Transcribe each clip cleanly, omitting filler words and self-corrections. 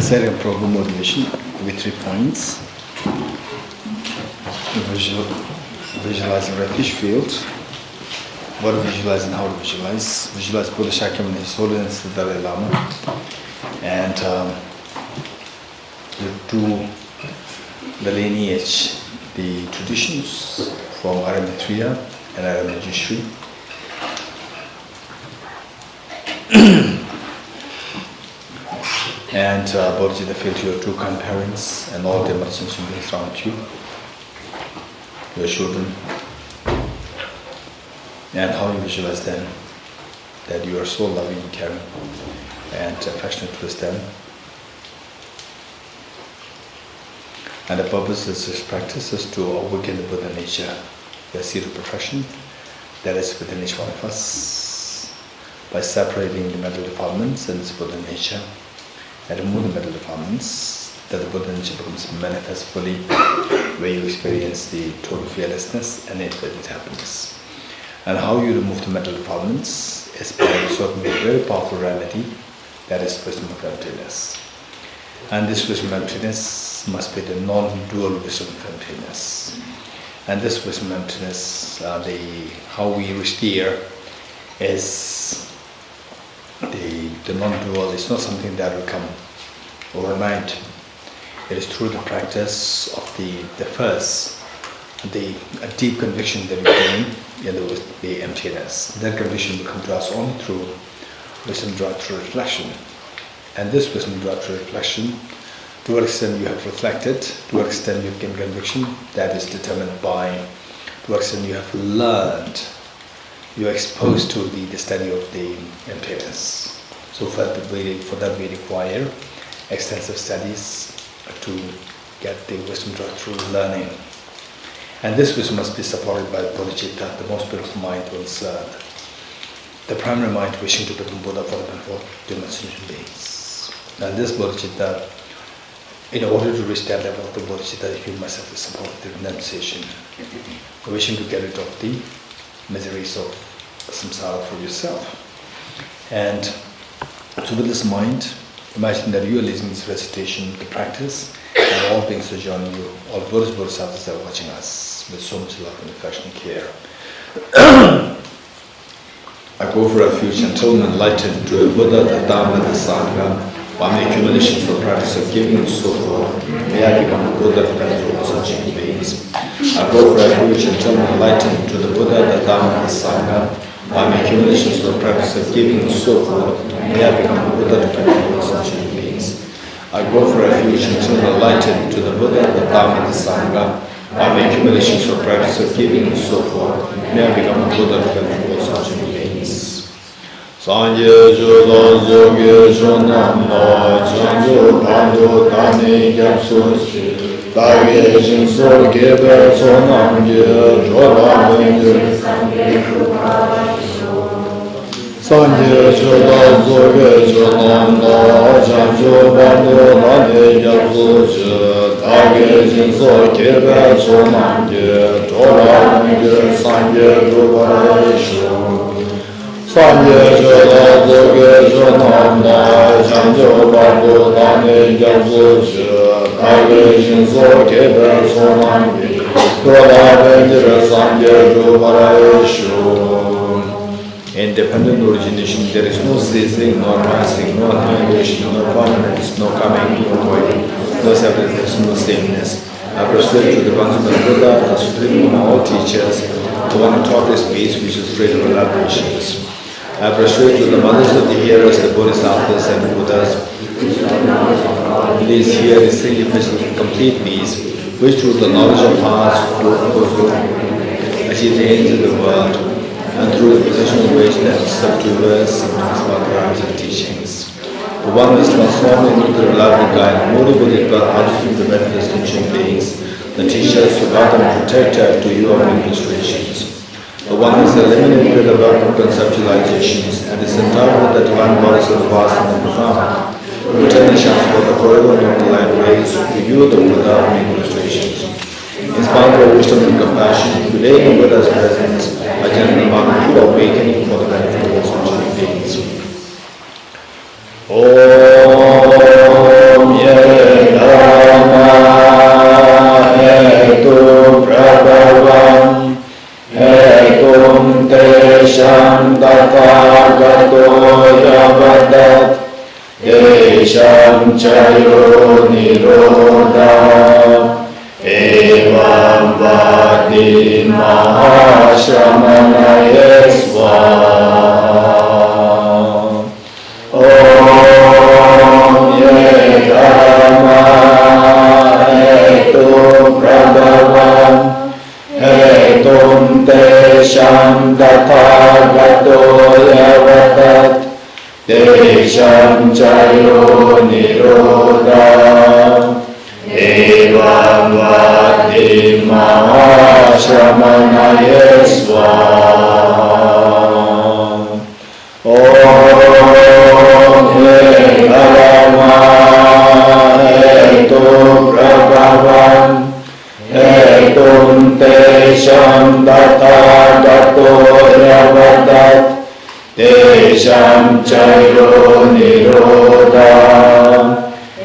Second program motivation with 3 points. Visualizing refuge field. What to visualize and how to visualize. Visualize Bodhicitta and His Holiness the Dalai Lama. And you do the lineage, the traditions from Aramatria and Aramajishri. And Bodhicitta feel to your two grandparents and all the sentient beings around you, your children, and how you visualize them, that you are so loving, caring, and affectionate towards them. And the purpose of this practice is to awaken the Buddha nature, the seed of perfection that is within each one of us, by separating the mental defilements and its Buddha nature, and remove the mental defilements, that the Buddha nature becomes manifest fully, where you experience the total fearlessness and infinite happiness. And how you remove the mental defilements is by resorting to a very powerful remedy, that is wisdom of emptiness. And this wisdom of emptiness must be the non-dual wisdom of emptiness. And this wisdom of emptiness, how we reach there is the non-dual is not something that will come overnight. It is through the practice of a deep conviction that we gain in the emptiness. That conviction will come to us only through wisdom derived through reflection. And this wisdom derived through reflection, to what extent you have reflected, to what extent you have gained conviction, that is determined by to what extent you have learned, you are exposed to the study of the emptiness. So for that we require extensive studies to get the wisdom derived through learning. And this wisdom must be supported by Bodhicitta, the most beautiful mind concerned, the primary mind wishing to become Buddha for the benefit of human sentient beings. And this Bodhicitta, in order to reach that level of the Bodhicitta, you must have the support of the renunciation, wishing to get rid of the miseries of samsara for yourself. And so with this mind, imagine that you are listening to this recitation, the practice, and all beings are joining you, all Buddhas, Bodhisattvas are watching us with so much love and affection and care. I go for refuge until I'm enlightened to the Buddha, the Dhamma, the Sangha, by my accumulations for practice of giving and so forth. May I become a Buddha for benefit of sentient beings. I go for refuge until I'm enlightened to the Buddha, the Dhamma, the Sangha, by my accumulations for practice of giving and so forth. May I become a Buddha to benefit of sentient beings. I go for refuge until I'm enlightened to the Buddha, the Dhamma, the Sangha, by my accumulations for practice of giving and so forth. May I become a Buddha to benefit of sentient beings. Sanje Jula Zoge Jonamla Janjo Pando Tani Gyapsu Dage Jinso Gebe Sonamge Jola Benje Sanje Jula Zoge Jonamla Janjo Pando Tani Gyapsu Dage Jinso Gebe Sonamge Jola Benje Sanje Jubare Sanje Jala Zoge Jonamla Janjo Pando Tani Gyapsu Dage Jinso Gebe Sonamge Jola Benje Sanje Jubare Independent origination, there is no ceasing, no rising, no annihilation, no permanence, no coming, no going, no separateness, no sameness. I persuade to the Ultimate Buddha, the Supreme of all teachers, the one who taught this peace, which is freedom of elaborations. I persuade to the mothers of the hearers, the Bodhisattvas and the Buddhas, please hear this three message of complete peace, which through the knowledge of paths to achieve the ends of the world, and through the possession of which they have subduers and transmograms and teachings. The one who is transformed into the reliable guide, motivated how to keep the benefits of sentient beings, the teachers who guide and protector to you of illustrations. The one who is eliminated the work of conceptualizations and is endowed with the divine bodies of the vast and the profound. Return the chance for the forever noble light rays to you, the Buddha of illustrations. Inspired by wisdom and compassion, today in Buddha's presence, I generate the amount of awakening for the benefit of all sentient beings. Om chayo nirodha evam vadi mahashramanaya swaha. Om yedama etum prabhavam etum tesham tathagato yavatat tesham chayo nirodha evam vadi mahashramanaya swaha. Om Bhagava etum prabhavam etum tesham tathagato yavatat tesham chayo nirodha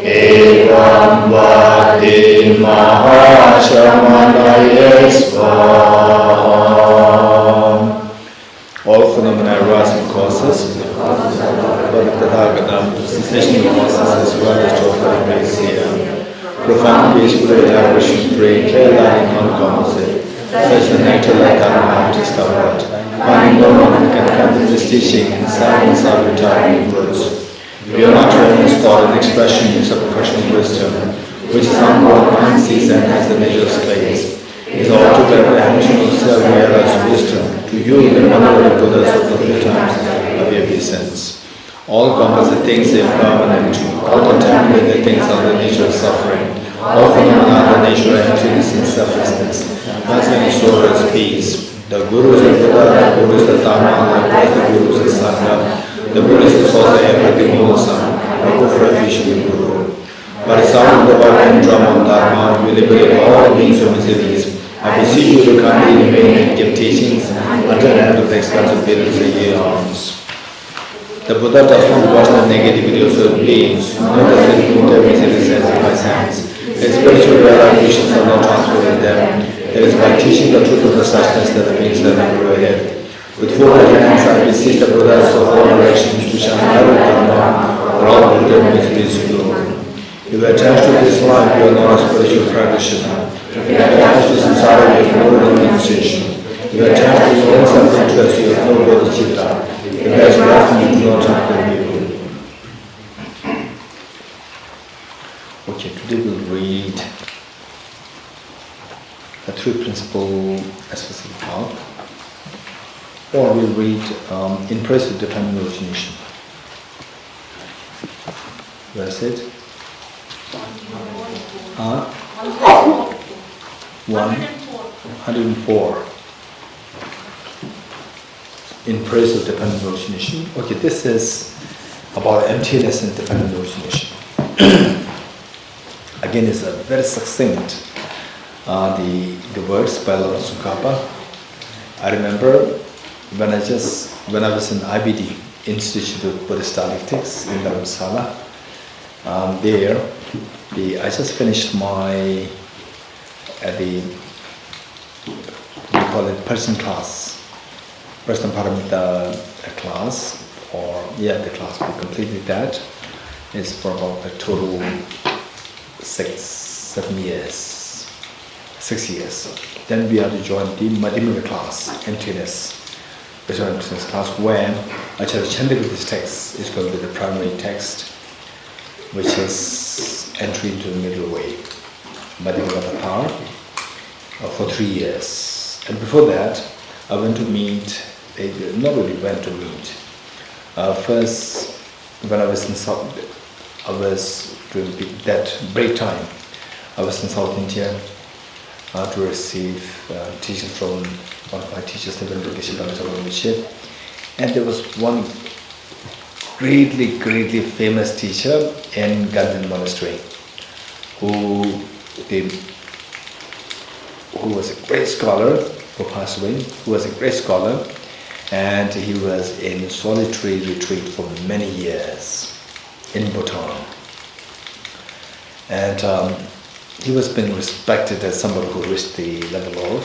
evam vadi mahashramanaya swaha. All phenomena arise in causes, but the Tathagatam, sensational causes as well as total grace here. Profound, peaceful, aggression-free, clear-lighting, non-composite, such a nature like Dharma I have discovered. Finding no one can fathom this teaching in silence of retiring words. Beyond utterance, thought and expression is a professional wisdom, which is unborn, unseen, and has the nature of space. It is altogether dimensional self-realized wisdom. To you, the mother of Buddhas of the three times of your essence. All composite things are impermanent. All contaminated things are the nature of suffering. All phenomena are the nature of emptiness and selflessness. Nothing is so as peace. The Guru is the Buddha, the Guru is the Dharma, likewise the Guru is the Sangha. The Buddha is the source of everything wholesome. A good refuge in Guru. By the sound of the vibrant drum of Dharma, we liberate all beings from miseries. I beseech you to kindly remain and give teachings until the end of the expansive periods of years. The Buddha does not watch the negativity of certain beings, nor does it remove their misery sense by sense. His spiritual realizations are not transferred in them. It is by teaching the truth of the suchness that the beings that never go ahead. With four-legged hands, I beseech the Buddhas of all directions to shine light of Dharma, for all Buddha miseries to go. If you are attached to this life, you are not a spiritual practitioner. If you are attached to samsara, you have no renunciation. If you are attached to your own self-interest, you have no bodhicitta. If there is nothing, you do not have the view. Okay, today we'll read the three principle specific part, or we'll read in praise of dependent origination. Where is it? 104. In praise of dependent origination. Okay, this is about emptiness and dependent origination. Again, it's a very succinct. The words by Lord Tsongkhapa. I remember when I was in IBD, Institute of Buddhist Dialectics in Dharamsala. I just finished my we call it Persian class, Persian Paramita class, the class. We completed that. It's for about a total 6 years. Then we had to join the Madhyamaka class, Emptiness. Emptiness class, where I just chanted with this text. It's going to be the primary text, which is entry into the middle way, Madhyamaka power, for 3 years. And before that, I went to meet, not really went to meet. First, when I was in South, I was during that break time, I was in South India to receive teaching from one of my teachers, the Geshe Dorji Damdul. And there was one greatly famous teacher in Gandhin Monastery who was a great scholar, who passed away, who was a great scholar, and he was in solitary retreat for many years in Bhutan. And he was being respected as somebody who reached the level of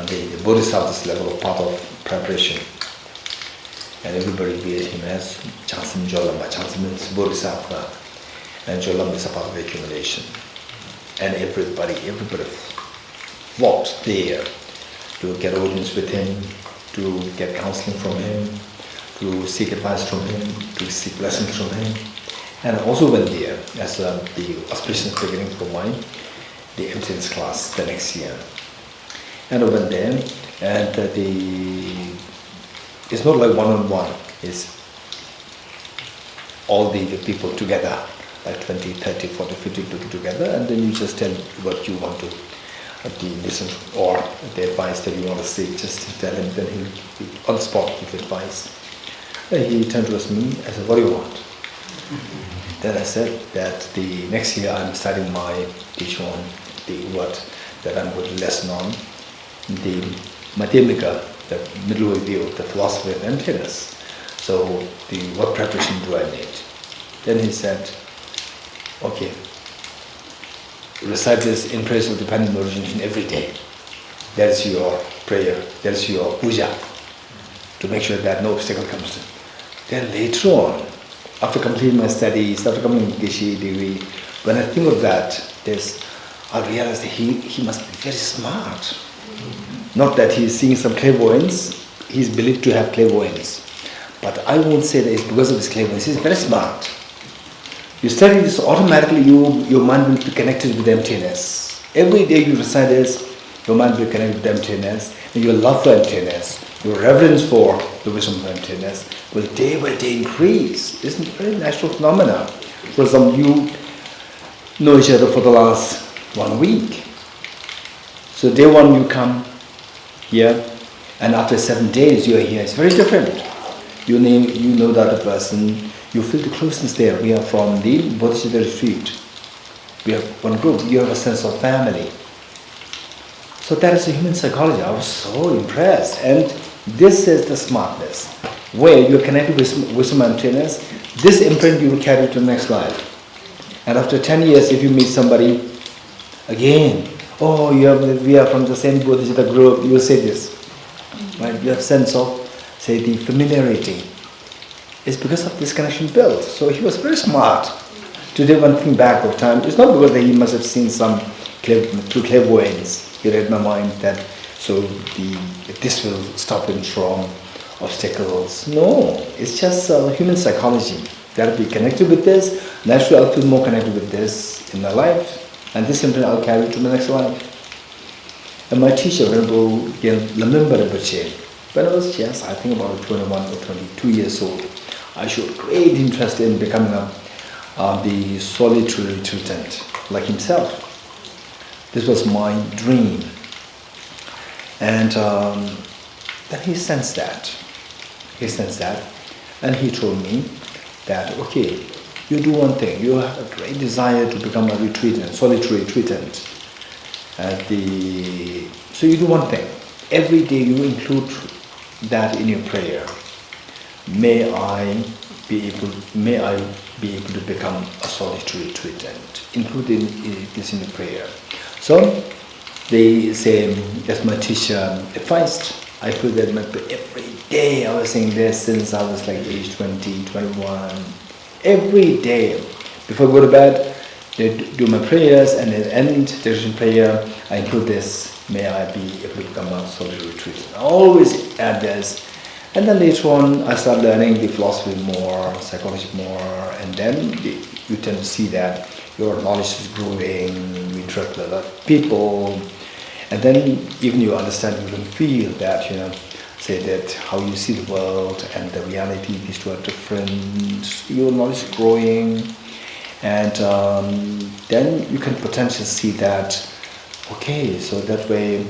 the Bodhisattva's level of path of preparation. And everybody viewed him as Chansim Jolamba. Chansim means Bodhisattva. and Jolam is a part of the accumulation. And everybody flocked there to get audience with him, to get counseling from him, to seek advice from him, to seek lessons from him. And I also went there as the auspicious beginning for the emptiness class the next year. And I went there, and it's not like one-on-one, it's all the people together, like 20, 30, 40, 50 people together, and then you just tell what you want to listen, or the advice that you want to seek, just tell him, then he'll on the spot give advice. Then he turned towards me, I said, what do you want? Then I said that the next year I'm starting my teaching on the word that I'm going to lesson on, the Madhyamika, the middle way view, the philosophy of emptiness. So what preparation do I need? Then he said, okay, recite this in praise of dependent origination every day. That is your prayer, that is your puja, to make sure that no obstacle comes in. Then later on, after completing my studies, after coming to Geshe degree, when I think of that, I realized that he must be very smart. Not that he's seeing some clairvoyance, he's believed to have clairvoyance. But I won't say that it's because of his clairvoyance, he's very smart. You study this, automatically your mind will be connected with emptiness. Every day you recite this, your mind will be connected with emptiness, and your love for emptiness, your reverence for the wisdom of emptiness will day by day increase. It's a very natural phenomena. For example, you know each other for the last 1 week. So day one you come here, and after 7 days you are here. It's very different. You know the other person, you feel the closeness there. We are from the Bodhicitta retreat. We have one group, you have a sense of family. So that is the human psychology. I was so impressed. And this is the smartness. Where you are connected with wisdom and emptiness, this imprint you will carry to the next life. And after 10 years, if you meet somebody again, oh, we are from the same Bodhicitta group, you will say this. Right? You have sense of, say, the familiarity. It's because of this connection built. So he was very smart. Today, one thing back of time, it's not because that he must have seen some through clairvoyance. He read my mind that this will stop him from obstacles. No, it's just human psychology. Got to be connected with this. Naturally, I'll feel more connected with this in my life, and this simply I'll carry to the next life. And my teacher, Venerable Lamimba Rinpoche, when I was just, I think about 21 or 22 years old, I showed great interest in becoming the solitary retreatant like himself. This was my dream. And then he sensed that. And he told me that, okay, you do one thing. You have a great desire to become a retreatant, solitary retreatant. So you do one thing. Every day you include that in your prayer. May I be able to become a solitary retreatant. Include this in the prayer. So they say, as my teacher advised, I put that in my prayer every day. I was saying this since I was like age 20, 21. Every day, before I go to bed, they do my prayers, and at the end, the prayer, I include this. May I be able to become a solitary retreatant. I always add this. And then later on, I start learning the philosophy more, psychology more, and then you tend to see that your knowledge is growing, you interact with a lot of people, and then even you understand, you can feel that, say that how you see the world and the reality, these two are different, your knowledge is growing, and then you can potentially see that, okay, so that way,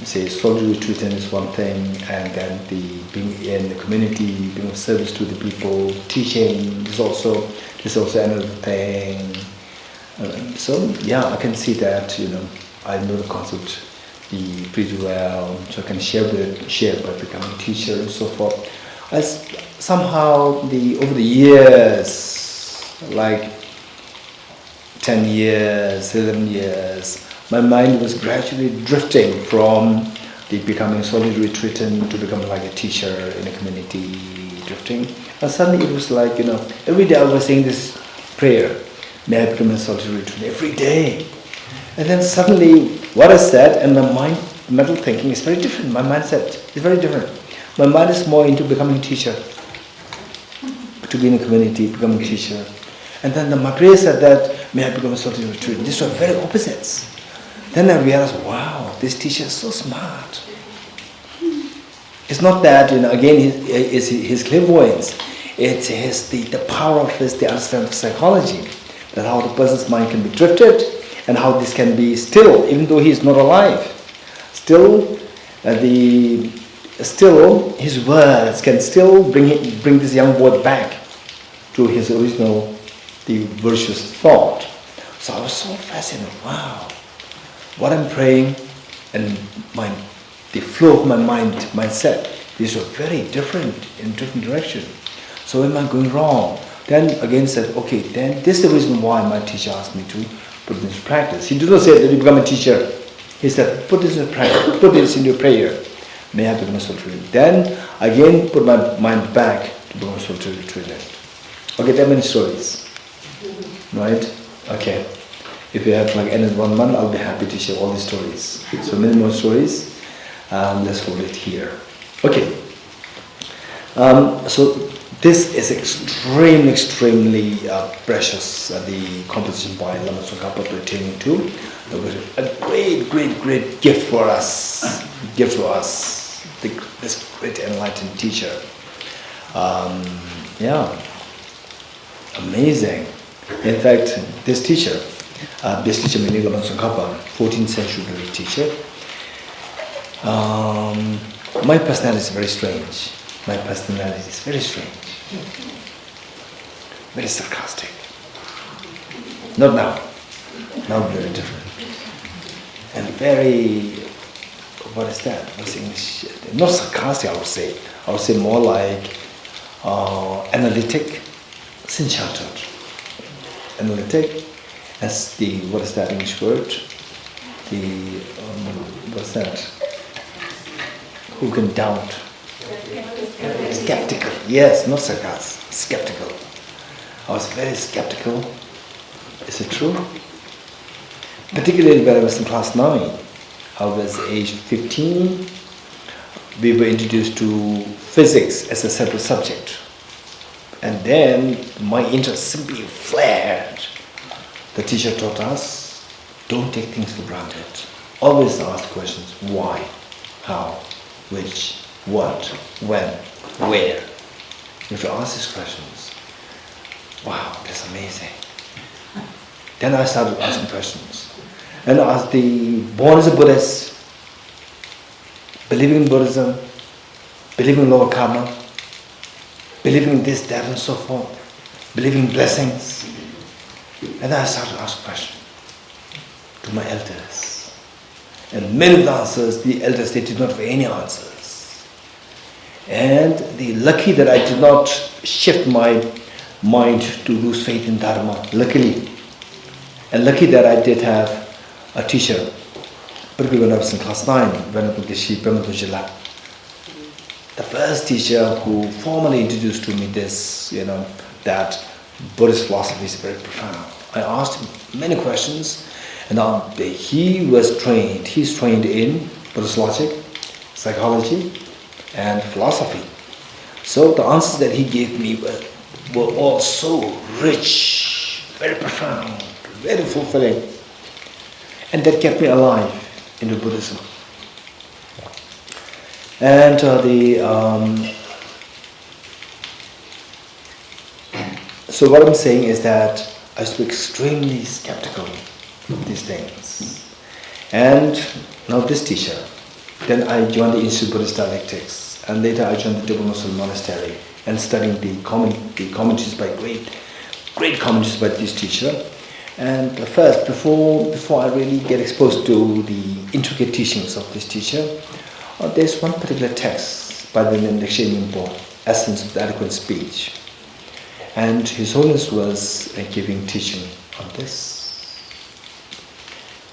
solitary retreatant is one thing, and then being in the community, being of service to the people, teaching is also another thing. I can see that, I know the concept pretty well, so I can share by becoming a teacher and so forth. As somehow over the years, like 10 years, 11 years, my mind was gradually drifting from the becoming solitary retreatant to becoming like a teacher in a community, drifting. And suddenly it was like, every day I was saying this prayer. may I become a solitary retreat every day. And then suddenly what I said and my mental thinking is very different. My mindset is very different. My mind is more into becoming a teacher, to be in a community, becoming a teacher. And then my prayer said that, may I become a solitary retreat. These were very opposites. Then I realized, wow, this teacher is so smart. It's not that, again, his clairvoyance. It's the power of the understanding of psychology, that how the person's mind can be drifted and how this can be still, even though he is not alive. Still, his words can still bring this young boy back to his original, the virtuous thought. So I was so fascinated. Wow, what I'm praying and the flow of my mindset, these were very different in different direction. So am I going wrong? Then again said, okay, then this is the reason why my teacher asked me to put this into practice. He did not say that you become a teacher. He said, put this into practice, put this into prayer. May I become a solitary? Then again put my mind back to become a solitary retreatant. Okay, there are many stories. Right? Okay. If you have like ended 1 month, I'll be happy to share all these stories. So many more stories. Let's hold it here. Okay. So this is extremely precious, the composition by Lama Tsongkhapa pertaining to a great gift for us. This great enlightened teacher. Amazing. In fact, this teacher meaning Lama Tsongkhapa, 14th century teacher. My personality is very strange. Very sarcastic. Not now. Now very different. And very, what is that? What's English? Not sarcastic, I would say. I would say more like analytic, sin-sheltered. Analytic, as what is that English word? What's that? Who can doubt? Skeptical. Yes, not sarcastic. Skeptical. I was very skeptical. Is it true? Particularly when I was in class 9. I was age 15. We were introduced to physics as a separate subject. And then my interest simply flared. The teacher taught us, don't take things for granted. Always ask questions, why, how, which, what, when, where. If you ask these questions, wow, that's amazing. Then I started asking questions. And I was born as a Buddhist, believing in Buddhism, believing in lower karma, believing in this, that, and so forth, believing in blessings. And then I started to ask questions to my elders. And many of the answers, the elders, they did not have any answers. And the lucky that I did not shift my mind to lose faith in Dharma, luckily. And lucky that I did have a teacher, particularly when I was in class 9, Geshe Dorji Damdul. The first teacher who formally introduced to me this, that Buddhist philosophy is very profound. I asked him many questions, and he's trained in Buddhist logic, psychology, and philosophy. So the answers that he gave me were all so rich, very profound, very fulfilling, and that kept me alive into Buddhism. And so what I'm saying is that I used to be extremely skeptical of these things. And now this teacher, then I joined the Institute of Buddhist Dialectics, and later I joined the Double Muslim Monastery and studying the commentaries by great commentaries by this teacher. And first, before I really get exposed to the intricate teachings of this teacher, there's one particular text by the name of Geshe Essence of the Adequate Speech. And His Holiness was giving teaching on this.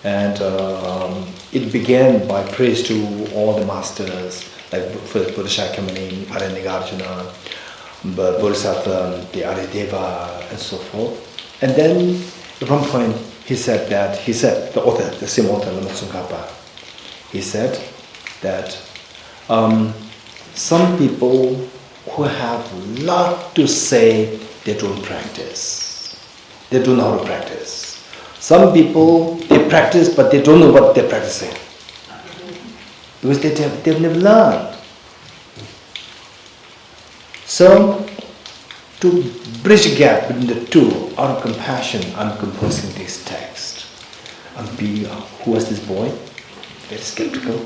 And it began by praise to all the masters, like first Buddha Shakyamuni, Bodhicitta, the Aryadeva, and so forth. And then At one point, the same author, Lama Tsongkhapa, he said that some people who have a lot to say, they don't practice. They don't know how to practice. Some people, they practice, but they don't know what they're practicing. Because they've never learned. So, to bridge a gap between the two, out of compassion, I'm composing this text. Who was this boy? Very skeptical.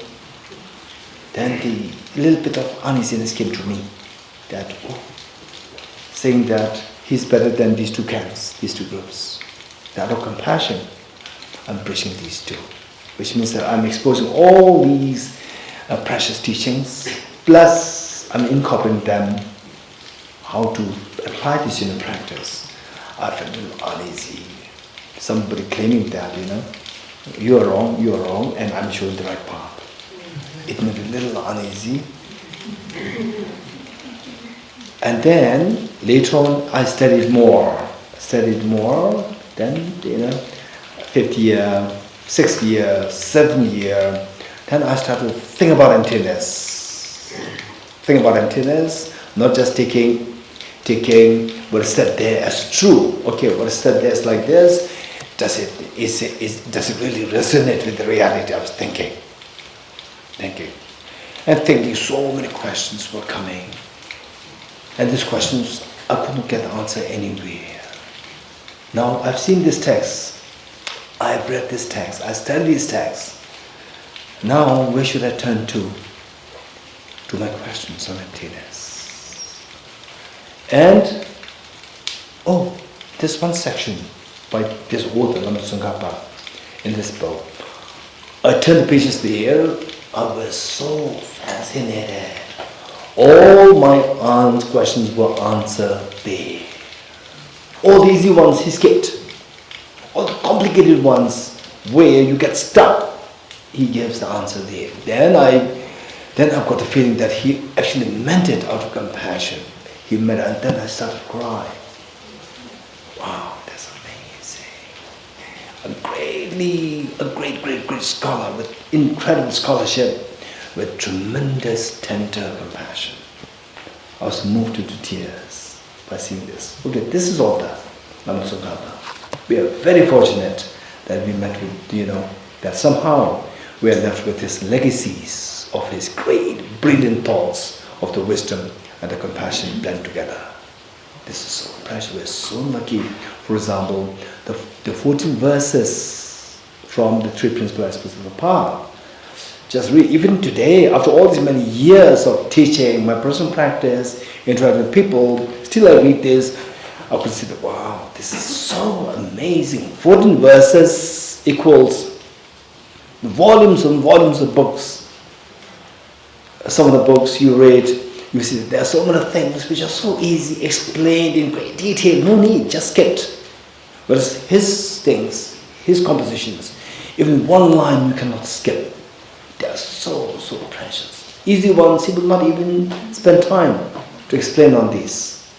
Then the little bit of uneasiness came to me, saying that he's better than these two camps, these two groups. Out of compassion, I'm bridging these two, which means that I'm exposing all these precious teachings, plus I'm incorporating them, how to apply this in practice. I felt a little uneasy. Somebody claiming that, you are wrong, and I'm showing the right path. It made me a little uneasy. And then, later on, I studied more. Then, 5th year, 6th year, 7th year, then I started to think about emptiness. Not just taking what is said there as true. Okay, what is said there is like this. Does it really resonate with the reality I was thinking? And thinking, so many questions were coming. And these questions, I couldn't get the answer anywhere. Now, I've seen this text. I've read this text. I studied this text. Now, where should I turn to? To my questions on emptiness. And, there's one section by this author, Lama Tsongkhapa, in this book. I turned the pages there. I was so fascinated. All my aunt's questions were answered there. All the easy ones he skipped. All the complicated ones where you get stuck, he gives the answer there. Then I've got the feeling that he actually meant it out of compassion. He meant it, and then I started crying. Wow, that's amazing. A great scholar with incredible scholarship, with tremendous tender compassion. I was moved to tears by seeing this. Okay, this is all that, Lama Tsongkhapa. We are very fortunate that we met with, that somehow we are left with his legacies of his great, brilliant thoughts of the wisdom and the compassion blend together. This is so precious. We are so lucky. For example, the 14 verses from the three principal aspects of the path. Just read, even today, after all these many years of teaching, my personal practice, interacting with people, still I read this, I could see that, wow, this is so amazing. 14 verses equals volumes and volumes of books. Some of the books you read, you see that there are so many things which are so easy, explained in great detail, no need, just skipped. Whereas his things, his compositions, even one line you cannot skip. They are so precious. Easy ones, he will not even spend time to explain on these.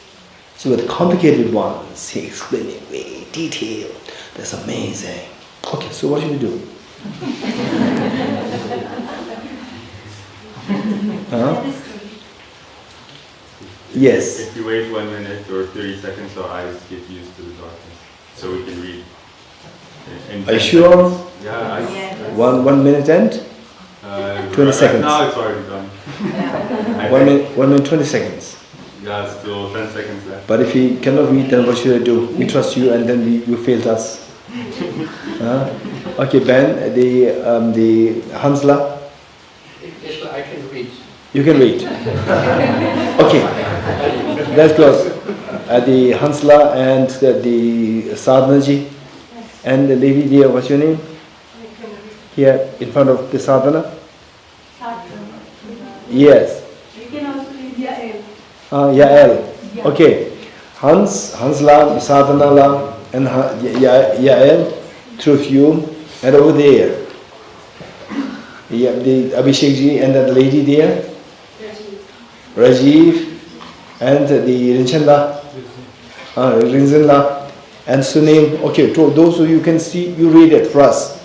So with the complicated ones, he explained in great detail. That's amazing. Okay, so what should we do? Yes. If you wait 1 minute or 30 seconds, our eyes get used to the darkness, so we can read. Are you sure? Yeah. 1 minute and? 20 seconds. Now it's already done. 1 minute, 20 seconds. Yeah, still 10 seconds left. But if he cannot read, then what should I do? We trust you, and then you failed us. Okay, Ben, the Hansla. Yes, I can read. You can read. Okay, let's go. The Hansla and the Sadhanaji, and the lady there. What's your name? Here in front of the sadhana? Yes. You can also read Yael. Yael. Okay. Hansla, Sadhana, and Yael, through you, and over there. Yeah, the Abhishekji and the lady there. Rajiv, and the Rinzanla. And Sunil, okay, to those who you can see, you read it for us,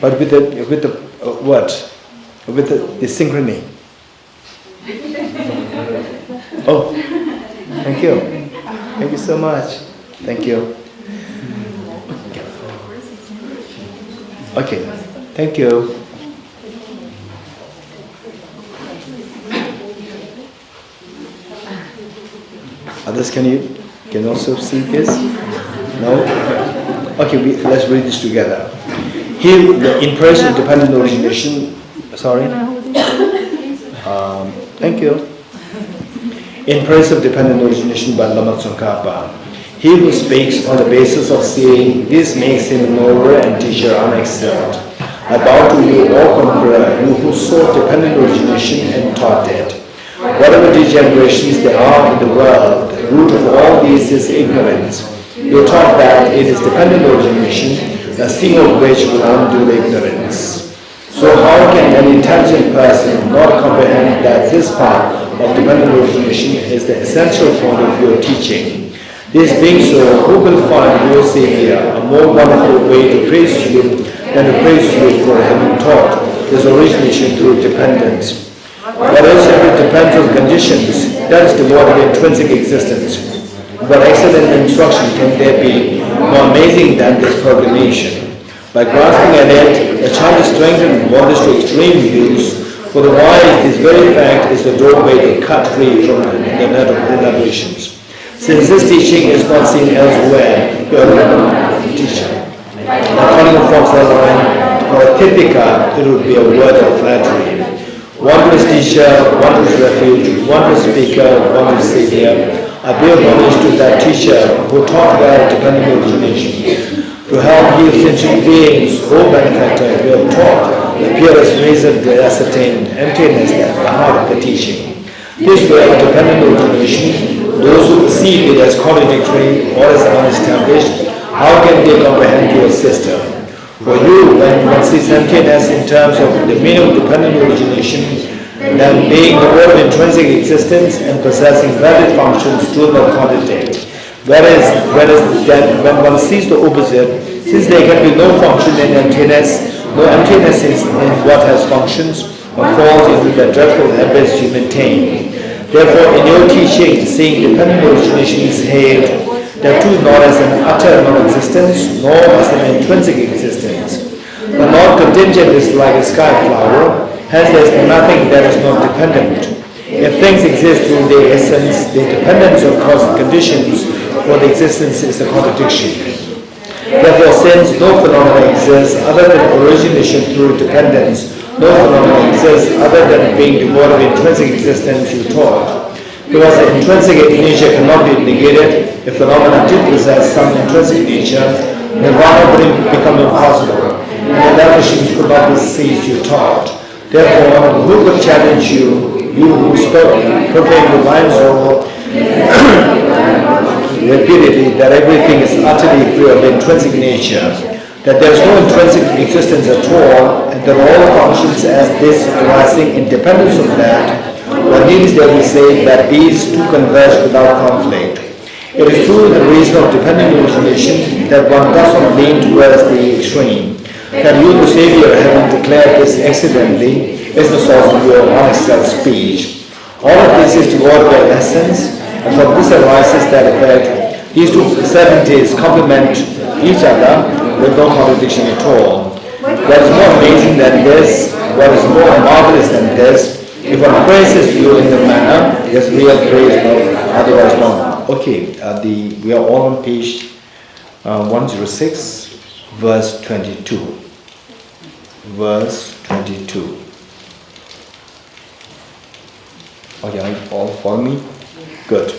but with the what? With the synchrony. Oh, thank you. Thank you so much. Thank you. Okay, thank you. Others, can also see this? No? Okay, let's read this together. Here, the impressive dependent origination. Sorry. Thank you. Impressive dependent origination by Lama Tsongkhapa. He who speaks on the basis of seeing, this makes him knower and teacher unexcelled. I bow to you, all conqueror, you who sought dependent origination and taught it. Whatever degenerations there are in the world, the root of all these is ignorance. You taught that it is dependent origination, the seeing of which will undo ignorance. So how can an intelligent person not comprehend that this part of dependent origination is the essential point of your teaching? This being so, who will find your Savior a more wonderful way to praise you than to praise you for having taught this origination through dependence? Whereas it depends on conditions, that is devoid of intrinsic existence. What excellent instruction can there be more amazing than this proclamation? By grasping at it, the child is strengthened and wanders to extreme views. For the wise, this very fact is the doorway to cut free from the net of innovations. Since this teaching is not seen elsewhere, you are a teacher. According to Thosamling or Tipika, it would be a word of flattery. One was teacher, one was refuge, one was speaker, one was savior. I bear homage to that teacher who taught well dependent origination. To help heal sentient beings, O benefactor, you have taught the purest reason to ascertain emptiness at the heart of the teaching. This way of dependent origination, those who perceive it as contradictory or as unestablished, how can they comprehend your system? For you, when one sees emptiness in terms of the meaning of dependent origination, then being the word of intrinsic existence and possessing valid functions do not contradict. Whereas then when one sees the opposite, since there can be no function in emptiness, no emptiness is in what has functions, one falls into the dreadful abyss you maintain. Therefore, in your teaching, seeing dependent origination is hailed, that too not as an utter non-existence, nor as an intrinsic existence. The non-contingent is like a sky flower, hence there is nothing that is not dependent. If things exist through their essence, the dependence of causal conditions for the existence is a contradiction. Therefore, since no phenomena exists other than origination through dependence, no phenomena exists other than being devoid of intrinsic existence, you taught. Because the intrinsic nature cannot be negated, if phenomena did possess some intrinsic nature, nirvana would become impossible, and the definitions could not be seized, you taught. Therefore, who could challenge you, you who spoke, proclaim the mind's role repeatedly that everything is utterly free of intrinsic nature, that there is no intrinsic existence at all, and that all functions as this arising in dependence of that, what needs that we say that these two converge without conflict. It is through the reason of dependent origination that one does not lean towards the extreme. That you, the Savior, having declared this accidentally, is the source of your unexcelled speech. All of this is devoid of their essence, and from this arises that effect. These two certainties complement each other with no contradiction at all. What is more amazing than this, what is more marvelous than this, if one praises you in the manner, it is real praise, otherwise not. Okay, we are all on page 106, verse 22. Verse 22. Okay, all follow me? Good.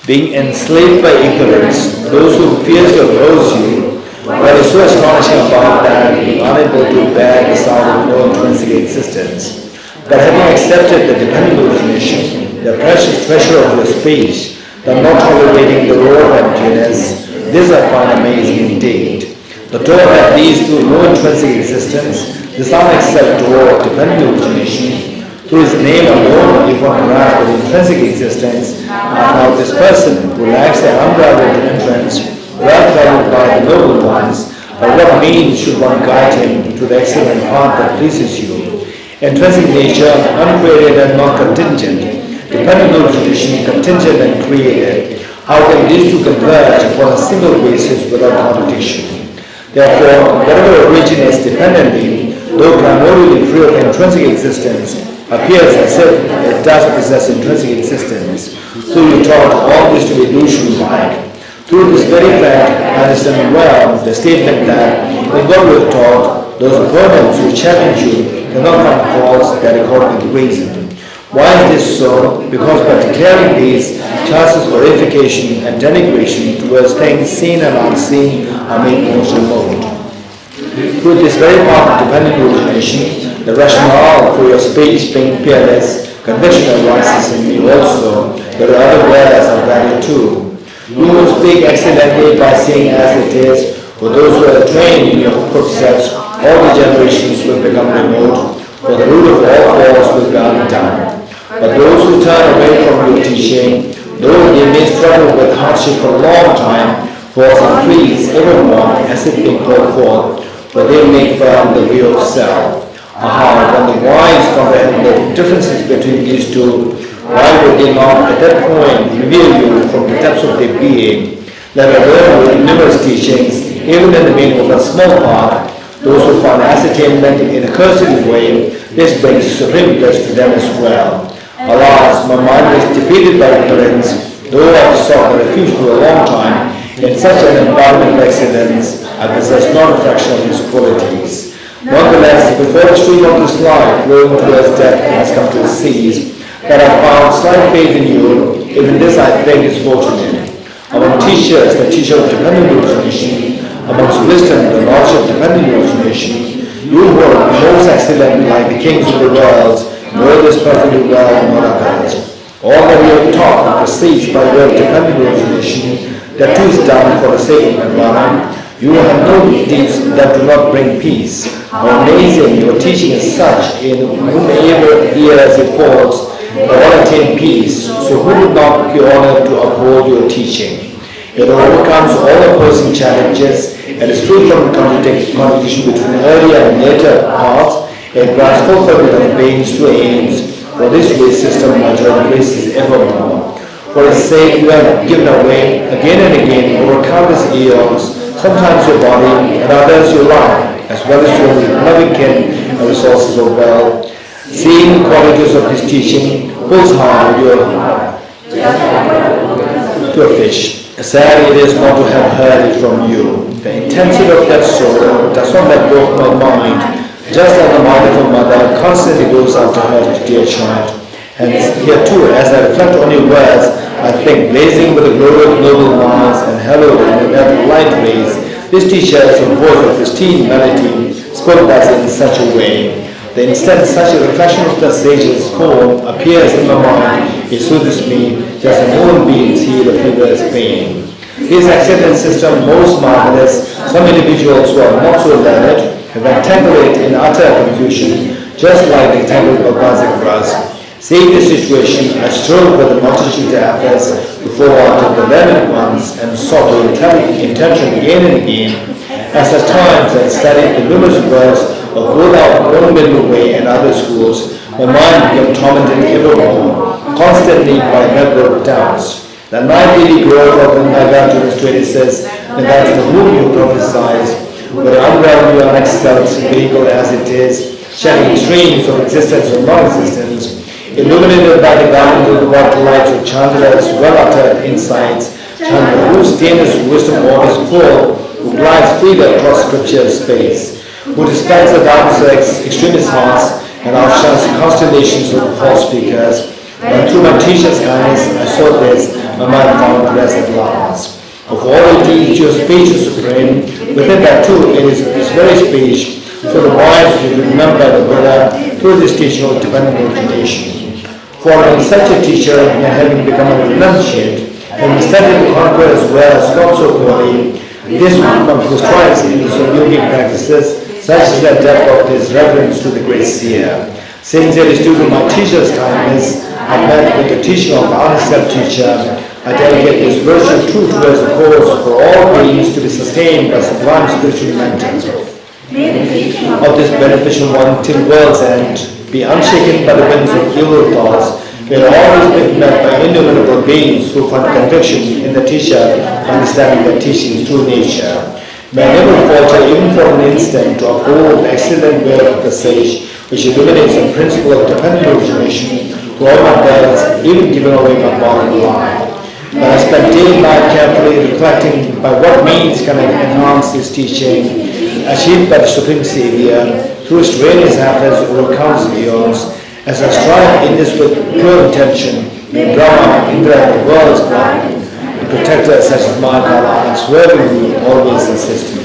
Being enslaved by ignorance, those who fiercely oppose you, what is so astonishing about that, being unable to bear the sound of no intrinsic existence. But having accepted the dependent origination, the precious treasure of your speech, the not tolerating the roar of emptiness, this I find amazing indeed. The door that leads to no intrinsic existence, this unexcelled door of dependent origination, through his name alone, if one grasps with intrinsic existence, and now this person who lacks the unbridled entrance, well traveled by the noble ones, by what means should one guide him to the excellent path that pleases you? Intrinsic nature, uncreated and non-contingent, dependable tradition, contingent and created. How can these two converge upon a single basis without contradiction? Therefore, whatever originates dependently, though primarily free of intrinsic existence, appears as if it does possess intrinsic existence. So you taught all this to be illusion-like. Through this very fact, I understand well the statement that in what we have taught, those opponents who challenge you cannot find faults that accord with reason. Why is this so? Because by declaring these, chances for reification and denigration towards things seen and unseen are made more remote. Through this very path of dependent origination, the rationale for your speech being peerless, conviction arises in me also, but other words are valid too. You will speak excellently by seeing as it is. For those who are trained in your footsteps, all the generations will become remote, for the root of all faults will be undone. But those who turn away from your teaching, though they may struggle with hardship for a long time, faults increase evermore as it being called forth, for they make firm the real self. Aha, when the wise comprehend the differences between these two, why would they not at that point reveal you from the depths of their being? Let alone with numerous teachings, even in the meaning of a small part, those who find ascertainment in a cursory way, this brings supreme bliss to them as well. Alas, my mind is defeated by ignorance, though I have sought the refuge for a long time. In such an environment of excellence, I possess not a fraction of his qualities. Nonetheless, before the stream of this life flowing towards death has come to a cease, that I found slight faith in you, even this I think is fortunate. Among teachers, the teacher of dependent origination, amongst wisdom, the knowledge of dependent origination, you who are most excellent like the kings of the world, know this perfectly well and not others. All that we have taught proceeds by way of dependent origination, that too is done for the sake of environment. You have no deeds that do not bring peace. How amazing your teaching is such, in whomever ears it falls, that all attain peace. So who would not be honored to uphold your teaching? It overcomes all opposing challenges and is free from contradiction between earlier and later paths. It grants fulfillment of pains to aims. For this way system my joy increases evermore. For its sake you have given away again and again over countless eons, sometimes your body and others your life, as well as your loving kin and resources of wealth. Seeing the qualities of his teaching pulls hard with your to a fish. Sad it is not to have heard it from you. The intensity of that sorrow does not let go of my mind, just as the mind of a mother constantly goes after her dear child. And here too, as I reflect on your words, I think, blazing with the glory of noble minds and hallowed in the light rays, this teacher is a voice of pristine melody, spoke thus in such a way. The instant such a reflection of the sage's form appears in my mind, it soothes me, just as human beings heal a fever's pain. This excellent system, most marvelous, some individuals who are not so learned have entangled it in utter confusion, just like the tangled Babazic grass. Seeing this situation, I strove with a multitude of efforts before out of the learned ones and sought to intention again and again. As at times I studied the numerous works of both our own middle way and other schools, my mind became tormented evermore, constantly by network doubts. The night daily growth of the Nagarjuna straight says, Nagarjuna whom you prophesize, but unravel your unexcelled vehicle as it is, shedding streams of existence or non-existence, illuminated by the garment of the white lights of Chandra's well-uttered insights, Chandra whose stainless wisdom orb is full, who glides freely across scripture space, who dispels the darkness of extremist hearts and outshines the constellations of false speakers. When through my teacher's kindness I saw this, my mind found rest at last. Of all the deeds, your speech is supreme. Within that too, it is this very speech. For the wise who remember the Buddha through this teaching of dependent origination. Following such a teacher and having become a renunciate, and studied to conquer as well as not so poorly, this one who strives in his yogic practices, such is the depth of his reverence to the great seer. Since it is due to my teacher's kindness, I met with the teaching of the honest teacher. I dedicate this virtual truth towards the cause for all beings to be sustained by sublime spiritual momentum. Of this beneficial one till world's end, be unshaken by the winds of evil thoughts, we are always being met by innumerable beings who find conviction in the teacher, understanding the teaching's true nature. May never falter even for an instant to uphold the excellent way of the sage, which illuminates the principle of dependent origination to all my births, even giving away my body alive. But I spent day and night carefully reflecting by what means can I enhance this teaching, achieved by the Supreme Savior, through his strenuous efforts over countless eons. As I strive in this with pure intention, may Brahma, Indra, and the world's God, the protector such as my God, unswervingly always assist me.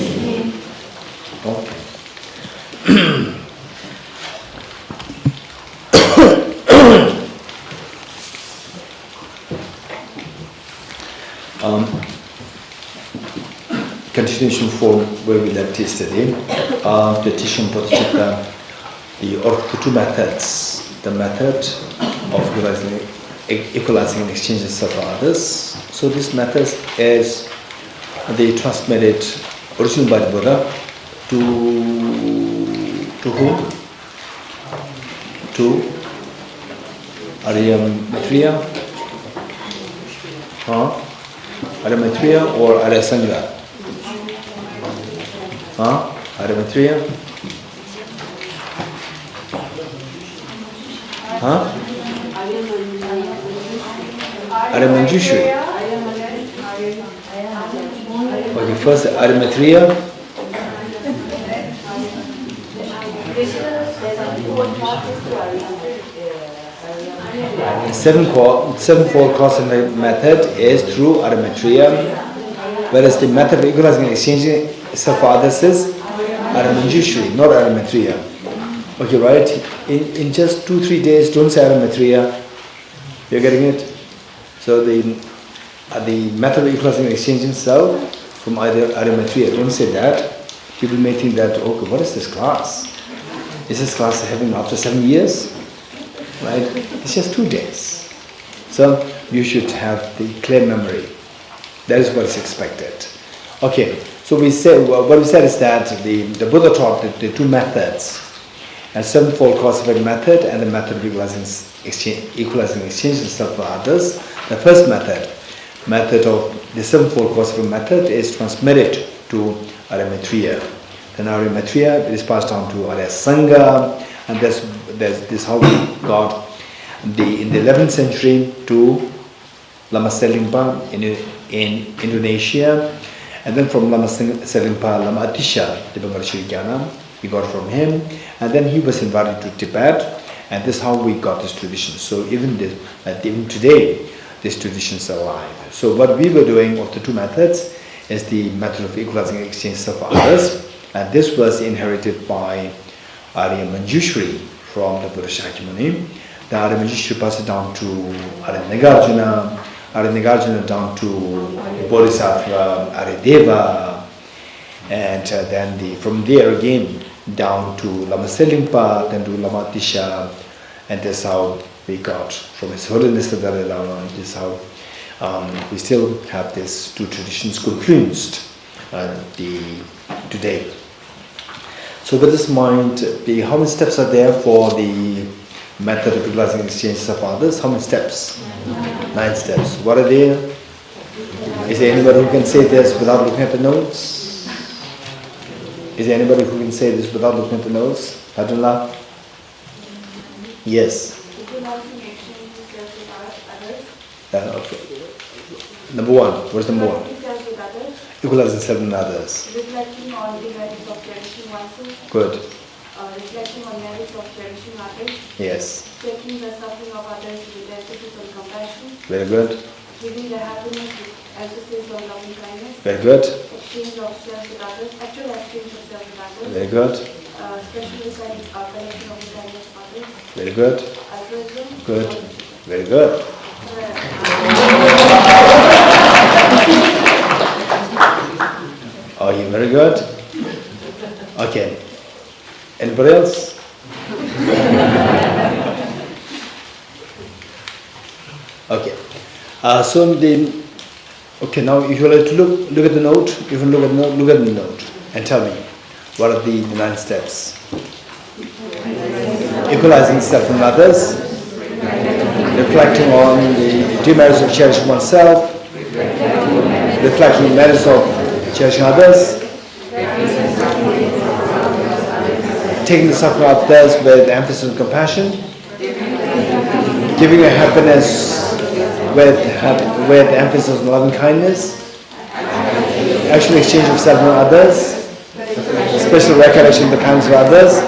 Continuation from where we left yesterday, the teaching Bodhicitta, the two methods. The method of equalizing and exchanges of others. So this method is they transmitted originally by the Buddha to whom? To Arya Maitreya? Arya Maitreya or Arya Sangha? Arya Maitreya? Arya Manjushri. Okay, first Arya Maitreya. Sevenfold cross method is through Arya Maitreya, whereas the method of equalizing and exchanging self for others is Arya Manjushri, not Arya Maitreya. Okay, right? In just 2-3 days, don't say Arya Maitreya. You're getting it? So the method of equalizing and exchanging self from either Arya Maitreya, don't say that. People may think that, okay, what is this class? Is this class happening after 7 years? Right? It's just 2 days. So you should have the clear memory. That is what is expected. Okay, so what we said is that the Buddha taught the two methods. A sevenfold causative method and the method of equalizing exchange self for others. The first method of the sevenfold causative method is transmitted to Arya Maitreya. Then Arya Maitreya is passed on to Arya Sangha, and this how we got in the 11th century to Lama Selingpa in Indonesia, and then from Lama Selingpa, Lama Atisha, the Bengal Shrikyana. We got from him, and then he was invited to Tibet, and this is how we got this tradition. So even today, this tradition is alive. So what we were doing of the two methods is the method of equalizing and exchange of others, and this was inherited by Arya Manjushri from the Buddha Shakyamuni. The Arya Manjushri passed it down to Arya Nagarjuna down to Bodhisattva Arya Deva, and then from there again down to Lama Selingpa, then to Lama Atisha, and that's how we got from His Holiness the Dalai Lama. This is how we still have these two traditions confluenced today. So with this mind, how many steps are there for the method of equalizing exchanges of others? How many steps? 9 steps. What are they? Is there anybody who can say this without looking at the notes? Is there anybody who can say this without looking at the notes? Padula? Yes. Number 1. What is number 1? Equalizing self and others. Reflecting on the merits of cherishing oneself. Good. Reflecting on merits of cherishing others. Yes. Taking the suffering of others with empathy and compassion. Very good. Giving the happiness with emphasis on loving kindness. Very good. Exchange of self with others. Actual exchange of self with others. Very good. Special insight collection of the kindness of others. Very good. Altruism. Good. Very good. Oh, you're very good. Okay. Anybody else? Okay. So okay, now if you like to look at the note, you can look at the note and tell me what are the 9 steps. Equalizing self and others, reflecting on the demerits of cherishing oneself, reflecting on the merits of cherishing others, taking the suffering of others with emphasis on compassion, giving a happiness with emphasis on loving kindness, actual exchange of self and others, special recollection of the kindness of others,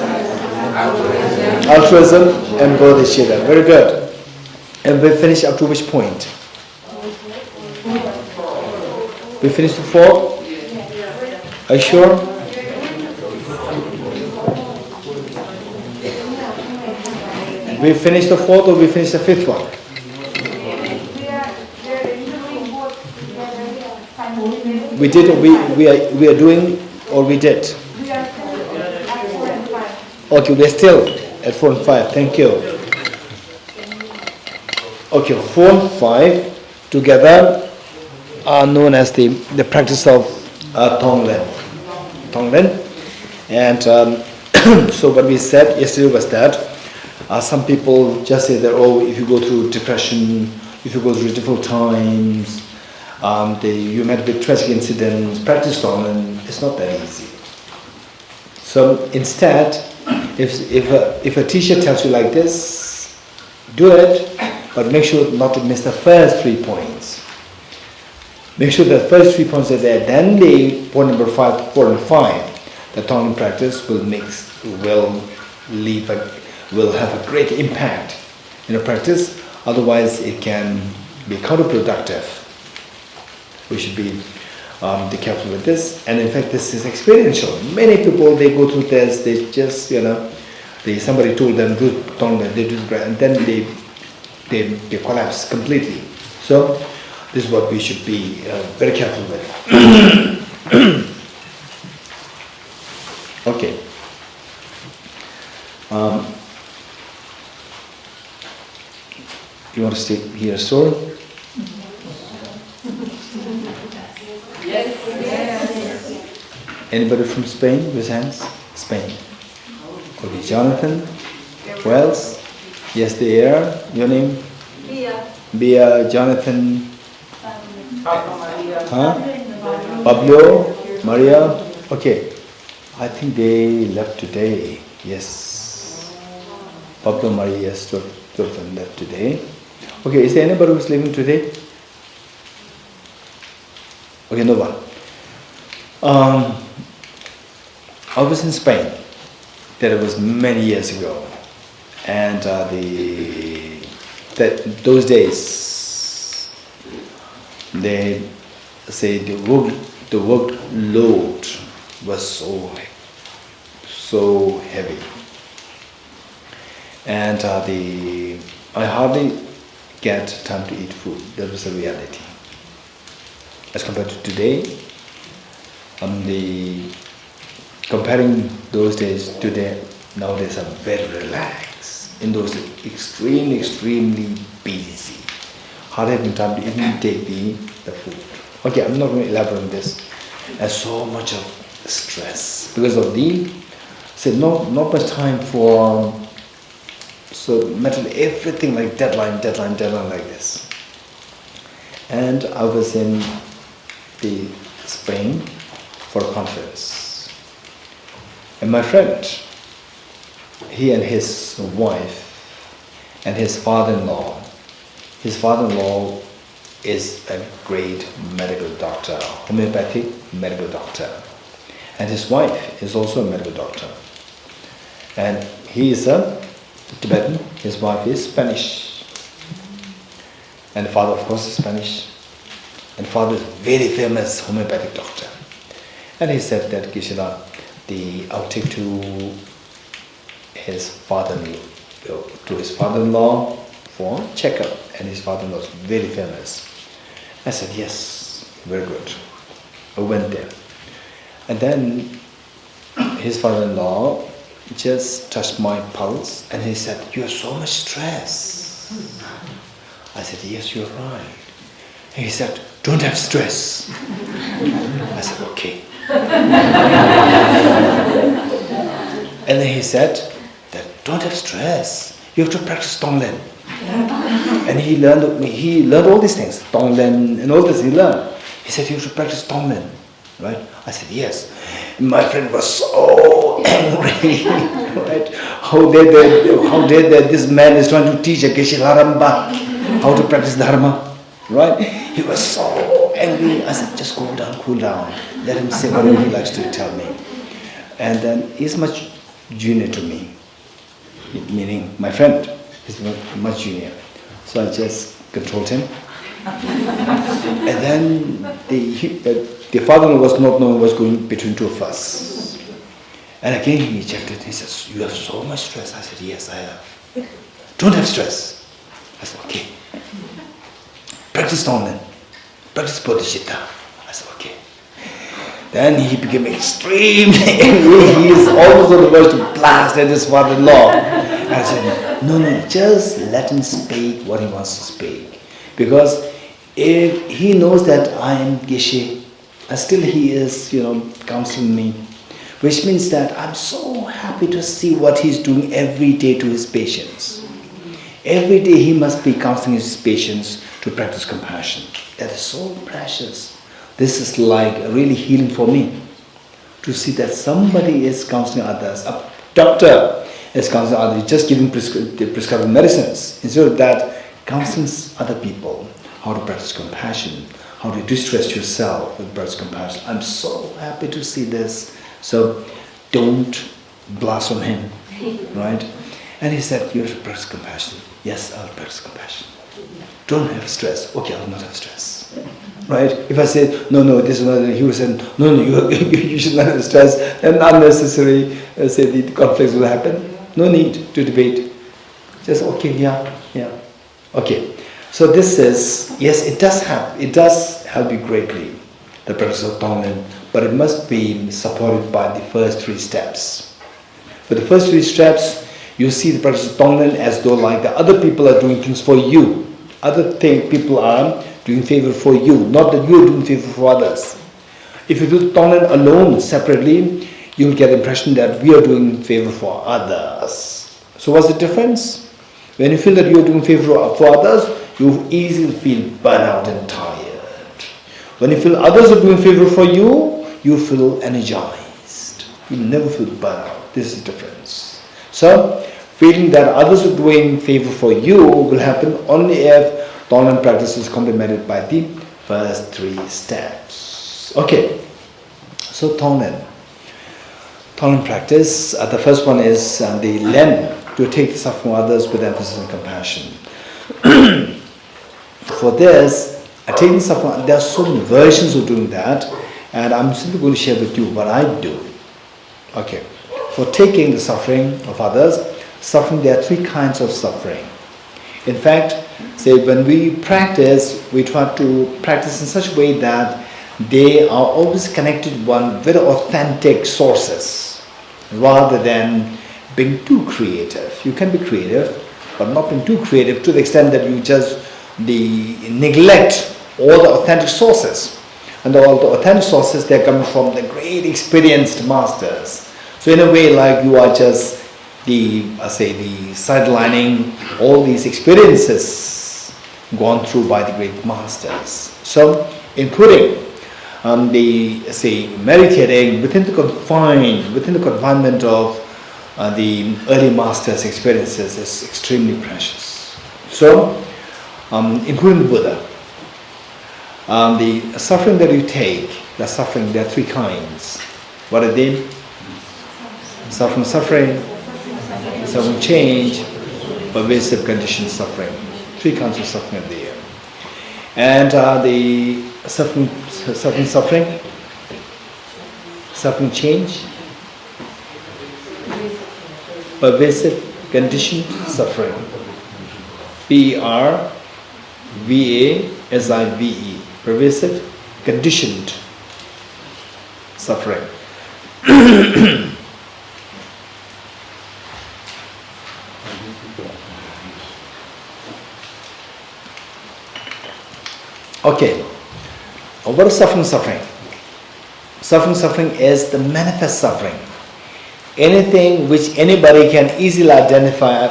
altruism and bodhicitta. Very good. And we finish up to which point? We finished the 4th? Are you sure? We finished the 4th or we finished the 5th one? We did or we are doing or we did? Okay, we are still at 4 and 5. Thank you. Okay, 4 and 5 together are known as the practice of Thosamling. And so what we said yesterday was that some people just say that, oh, if you go through depression, if you go through difficult times, you met with tragic incidents, practice Thosamling, it's not that easy. So instead, if a teacher tells you like this, do it, but make sure not to miss the first 3 points. Make sure the first 3 points are there. Then the point number 5, 4 and 5, the Thosamling practice will have a great impact in a practice. Otherwise, it can be counterproductive. We should be careful with this. And in fact, this is experiential. Many people, they go through this, they just, somebody told them, do Thosamling, they do the and then they collapse completely. So, this is what we should be very careful with. Okay. You want to hear a story? Yes. Anybody from Spain with hands? Spain. Okay, Jonathan. Who else? Yes, they are. Your name? Bia, Jonathan. Huh? Pablo, Maria. Okay. I think they left today. Yes. Pablo, Maria, yes, two of them left today. Okay, is there anybody who's leaving today? Okay, no one. I was in Spain. That was many years ago, and those days they say the workload was so heavy, and I hardly get time to eat food. That was the reality. As compared to today, comparing those days to today, nowadays I'm very relaxed. In those days, extremely busy. Hardly having time to even take the food. Okay, I'm not going to elaborate on this. There's so much of stress because of not much time for mentally everything like deadline like this. And I was in Spain for a conference. And my friend, he and his wife and his father-in-law is a great medical doctor, homeopathic medical doctor. And his wife is also a medical doctor. And he is a Tibetan, his wife is Spanish. And the father, of course, is Spanish. And father is a very famous homeopathic doctor. And he said that Geshe-la, I'll take to his father-in-law for checkup, and his father-in-law is very famous. I said, yes, very good. I went there. And then his father-in-law just touched my pulse and he said, you have so much stress. I said, yes, you're right. And he said, don't have stress. I said, okay. And then he said, that don't have stress. You have to practice Tonglen. And he learned all these things, Tonglen and all this he learned. He said, you have to practice Tonglen, right? I said, yes. My friend was so angry, right? How dare that this man is trying to teach a Geshe Laramba how to practice Dharma, right? He was so angry. I said, just cool down. Let him say whatever he likes to tell me. And then he's much junior to me, meaning my friend. He's much junior. So I just controlled him. And then the father was not knowing what was going between two of us. And again he checked it. He says, you have so much stress. I said, yes, I have. Don't have stress. I said, okay. Practice Tonglen. Practice Bodhicitta. I said, okay. Then he became extremely angry. He is almost on the verge to blast at his father-in-law. I said, no, just let him speak what he wants to speak. Because if he knows that I am Geshe, still he is, counseling me. Which means that I'm so happy to see what he's doing every day to his patients. Every day he must be counseling his patients to practice compassion. That is so precious. This is like really healing for me. To see that somebody is counseling others. A doctor is counseling others, just giving prescribing medicines. Instead of that, counseling other people how to practice compassion, how to distress yourself with practice compassion. I'm so happy to see this. So don't blast on him, right? And he said, you have to practice compassion. Yes, I'll practice compassion. Don't have stress. Okay, I'll not have stress. Right? If I say, no, this is not, he would say, no, you should not have stress, and unnecessary, the conflicts will happen. No need to debate. Just, okay, yeah. Okay. So this is, yes, it does help you greatly, the practice of Tonglen, but it must be supported by the first 3 steps. For the first 3 steps, you see the practice of Tonglen as though like the other people are doing things for you. People are doing favor for you, not that you are doing favor for others. If you do Tonglen alone, separately, you will get the impression that we are doing favor for others. So what's the difference? When you feel that you are doing favor for others, you easily feel burnout and tired. When you feel others are doing favor for you, you feel energized. You never feel burnout. This is the difference. So, feeling that others are doing favor for you will happen only if Tonglen practice is complemented by the first 3 steps. Okay, so Tonglen practice, the first one is the Len, to take the suffering of others with emphasis on compassion. For this, taking suffering, there are so many versions of doing that, and I'm simply going to share with you what I do. Okay, for taking the suffering of others, there are 3 kinds of suffering. In fact, say when we practice, we try to practice in such a way that they are always connected to one very authentic sources, rather than being too creative. You can be creative, but not being too creative to the extent that you just neglect all the authentic sources. And all the authentic sources, they're coming from the great experienced masters. So in a way, like you are just the sidelining all these experiences gone through by the great masters. So including meditating within the confinement of the early masters' experiences is extremely precious. So, including Buddha, the suffering that you take, there are 3 kinds. What are they? Suffering, suffering change, pervasive conditioned suffering. 3 kinds of suffering are there. And the suffering change, pervasive conditioned suffering. PERVASIVE, pervasive conditioned suffering. Okay. What is suffering? Suffering. Suffering is the manifest suffering. Anything which anybody can easily identify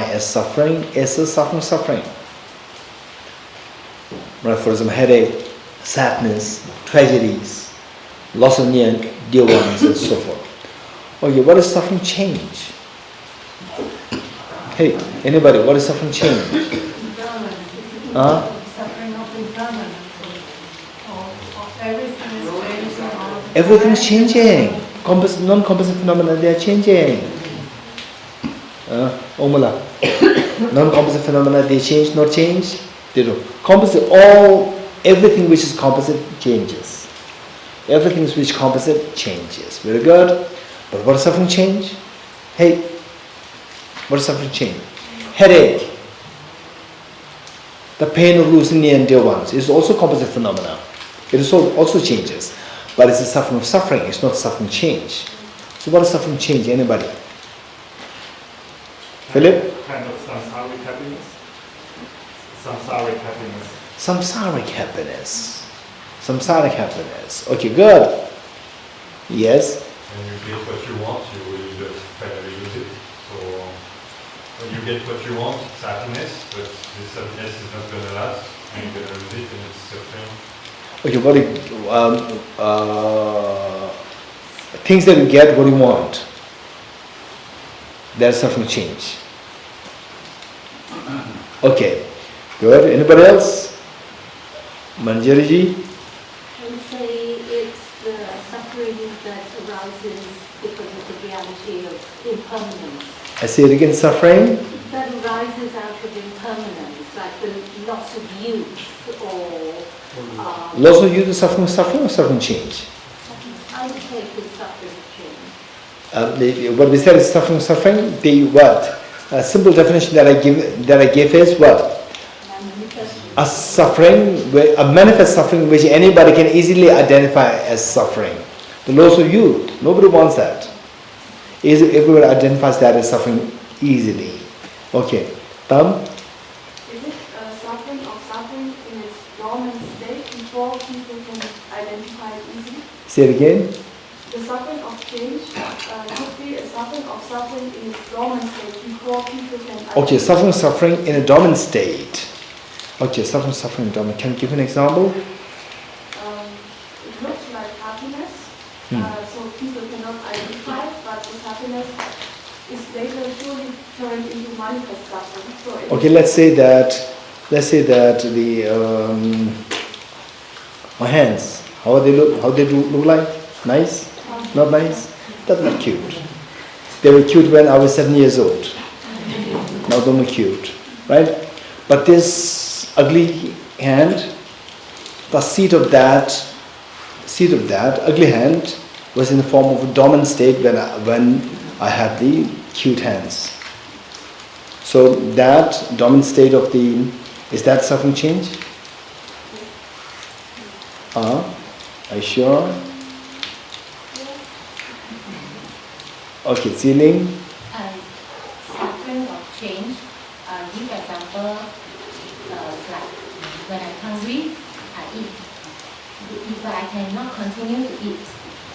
as suffering is a suffering. Right? For example, headache, sadness, tragedies, loss of near dear ones, and so forth. Okay, what is suffering? Change. Hey, anybody, what is suffering? Change. Suffering of impermanence. Everything's changing. Non-composite phenomena, they are changing. Omala. Non-composite phenomena, they change, not change. They do. Composite, everything which is composite changes. Everything which is composite changes. Very good. But what is suffering? Change? Hey, what is suffering? Change? Headache. The pain of losing near and dear ones is also composite phenomena. It is also changes. But it's a suffering of suffering, it's not suffering change. So what is suffering change? Anybody? Philip? Kind of samsaric happiness. Samsaric happiness. Samsaric happiness. Samsaric happiness. Okay, good. Yes? When you get what you want, you will just finally lose it. So when you get what you want, it's happiness, but this happiness is not going to last, and you're going to lose it, and it's suffering. Okay, things that you get, what do you want? There's suffering change. Okay, good. Anybody else? Manjariji? I would say it's the suffering that arises because of the reality of impermanence. I say it again, suffering? That arises out of impermanence, like the loss of youth or Loss of youth is suffering or suffering change? I would say it's suffering change. What we said is suffering. The what? A simple definition that I give is what? A suffering, a manifest suffering which anybody can easily identify as suffering. The loss of youth, nobody wants that. Everybody identifies that as suffering easily. Okay, Tam? Is it suffering or suffering in its dormant state before people can identify it easily? Say it again. The suffering of change could be a suffering of suffering in its dormant state before people can identify. Okay, suffering in a dormant state. Okay, suffering dormant. Can you give an example? It looks like happiness, so people cannot identify it, but this happiness is later surely turned into manifest suffering. So Okay, let's say that the my hands, how they look like? Nice? Not nice? That's not cute. They were cute when I was 7 years old. Now they're not cute, right? But this ugly hand, the seed of that ugly hand was in the form of a dormant state when I had the cute hands. So that dormant state is that suffering change? Are you sure? Okay, Ziling. Suffering of change. Give example, like when I'm hungry, I eat. But I cannot continue to eat.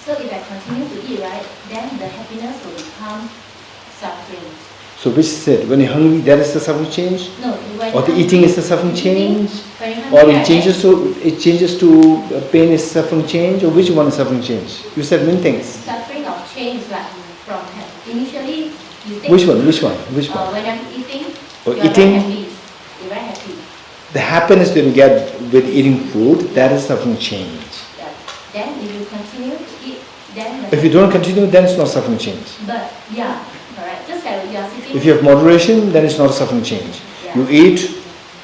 So if I continue to eat, right, then the happiness will become suffering. So which is it? When you're hungry, that is the suffering change? No, when Or the eating is the suffering change? When you're Or hungry, it changes to pain is suffering change? Or which one is suffering change? You said many things. Suffering of change, like from initially you think. Which one? When I'm eating, Or you're eating? very happy. You're very happy. The happiness that you get with eating food, that is suffering change. Yeah. Then if you continue to eat, then If you don't continue, then it's not suffering change. But yeah, correct. Just like you are sitting. If you have moderation, then it's not a suffering change. Yeah. You eat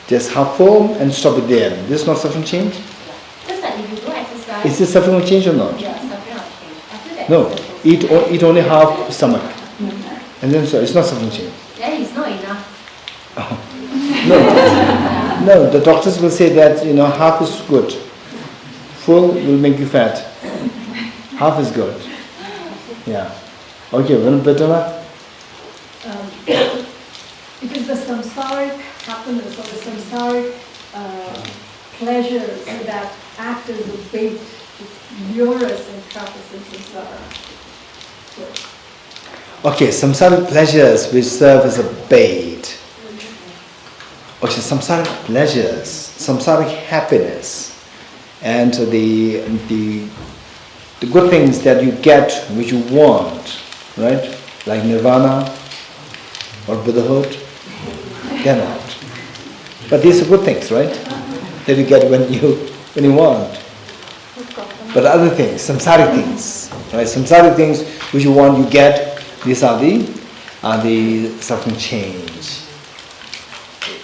just half full and stop it there. This is not suffering change. Yeah. Just like if you don't exercise. Is this suffering change or not? Yeah, suffering of change. I feel that. No. it's suffering. Eat only half stomach. And then so it's not suffering change. Then it's not enough. No, the doctors will say that half is good. Full will make you fat. Half is good. Yeah. Okay, Vanupatana? Because the samsaric happiness or the samsaric pleasures that act as a bait to lure us and trap us into samsara. Okay, samsaric pleasures which serve as a bait. Okay, samsaric pleasures, samsaric happiness, and the good things that you get which you want, right? Like nirvana or Buddhahood, they're not. But these are good things, right? That you get when you want. But other things, samsaric things, right? Samsaric things which you want, you get. These are the suffering change.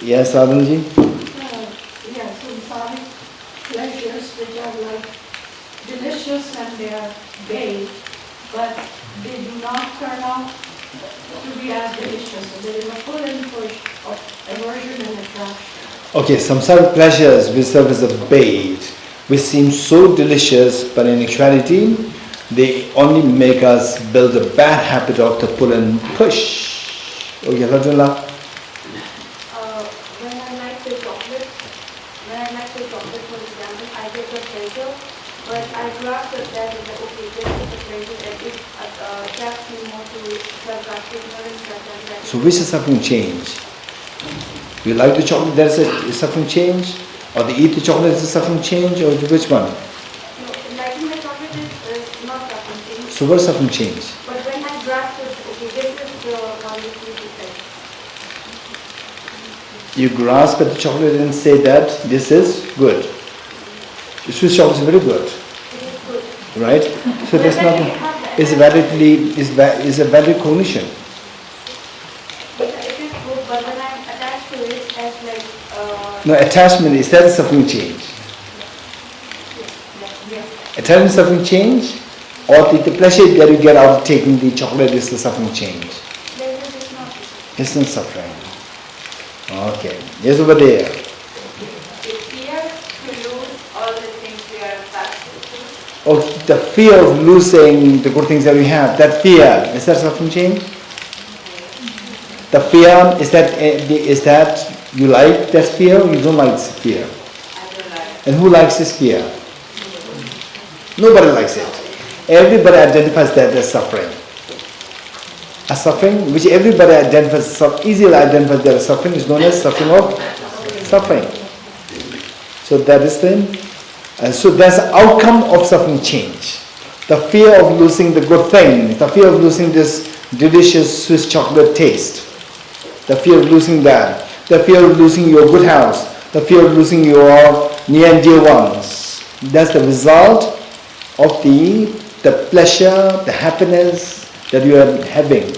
Yes, Adamji? Yeah, samsaric pleasures which are like delicious and they are bait, but they do not turn out to be as delicious. So there is a pull and push of aversion and attraction. Okay, samsaric pleasures which serve as a bait, which seem so delicious, but in actuality, they only make us build a bad habit of the pull and push. Okay, Rajula? When I like the chocolate, for example, I get the pleasure, but I grasp at that and okay, this is the pleasure, and it attracts me more to self-active and stuff like that. So which is suffering change? You like the chocolate, that's a suffering change? Or the eat the chocolate is a suffering change? Or which one? No, liking the chocolate is not suffering change. So what's suffering change? But when I grasp it, okay, this is the one which you said. You grasp at the chocolate and say that this is good. The Swiss chocolate is very good. It is good. Right? So that's not, is a valid cognition. It is good, but when I'm attached to it as like... No, attachment, is that a suffering change? Yes. Attachment is suffering change? Or the pleasure that you get out of taking the chocolate is the suffering change? Then it is not. It's not suffering. Okay. Yes, over there. It's fear to lose all the things we are attached to. Oh, the fear of losing the good things that we have, that fear, is that suffering change? The fear, is that you like that fear or you don't like this fear? I don't like. And who likes this fear? Nobody likes it. Everybody identifies that as suffering. A suffering which everybody identifies, easily identifies that as suffering, is known as suffering of suffering. So that is so that's the outcome of suffering change. The fear of losing the good thing, the fear of losing this delicious Swiss chocolate taste, the fear of losing that, the fear of losing your good house, the fear of losing your near and dear ones. That's the result of the pleasure, the happiness that you are having.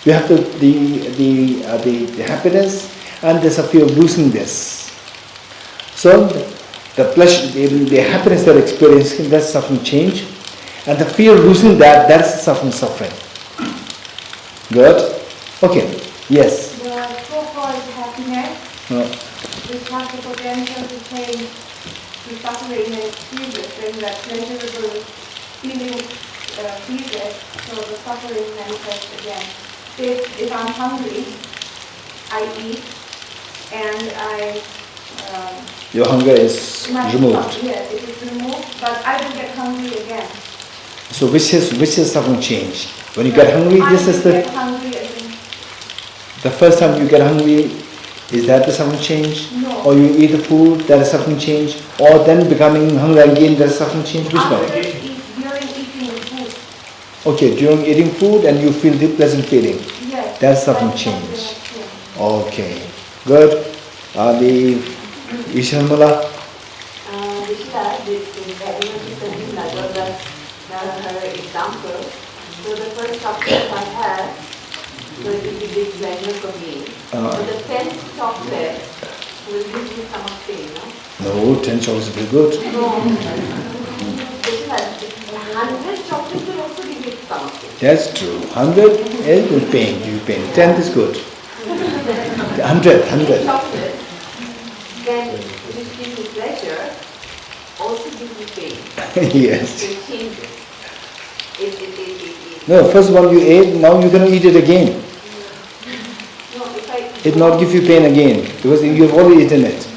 You have the happiness, and there's a fear of losing this. So the pleasure, the happiness that you're experiencing, that's suffering change, and the fear of losing that's suffering. Good? Okay. Yes. The so-called happiness, which has the potential to change to suffering and experience, when that pleasurable feeling ceases, so the suffering manifests again. If I'm hungry, I eat, and Your hunger is removed. Yes, it is removed, but I will get hungry again. So which is suffering change? When you get hungry, this is get hungry again. the first time you get hungry, is that the suffering change? No. Or you eat the food, that is suffering change? Or then becoming hungry again, that is suffering change? Which one? During eating the food. Okay, during eating food and you feel the pleasant feeling. Yes. That's suffering change. Okay, good. The Ishamala? Vishla, this is very much studying Nagardas, her example. So the first chocolate I had, so it will be big pleasure for me. But the 10th chocolate will give me stomach pain, no? No, 10 chocolates is very good. No. Vishla, 100 chocolates will also give you stomach pain. That's true. 100 will pain, give you pain. 10 is good. 100. Chocolate can, which gives you pleasure, also gives you pain. Yes. So it changes. No, first one you ate, now you're going to eat it again. No, if I... It not give you pain again, because you have already eaten it.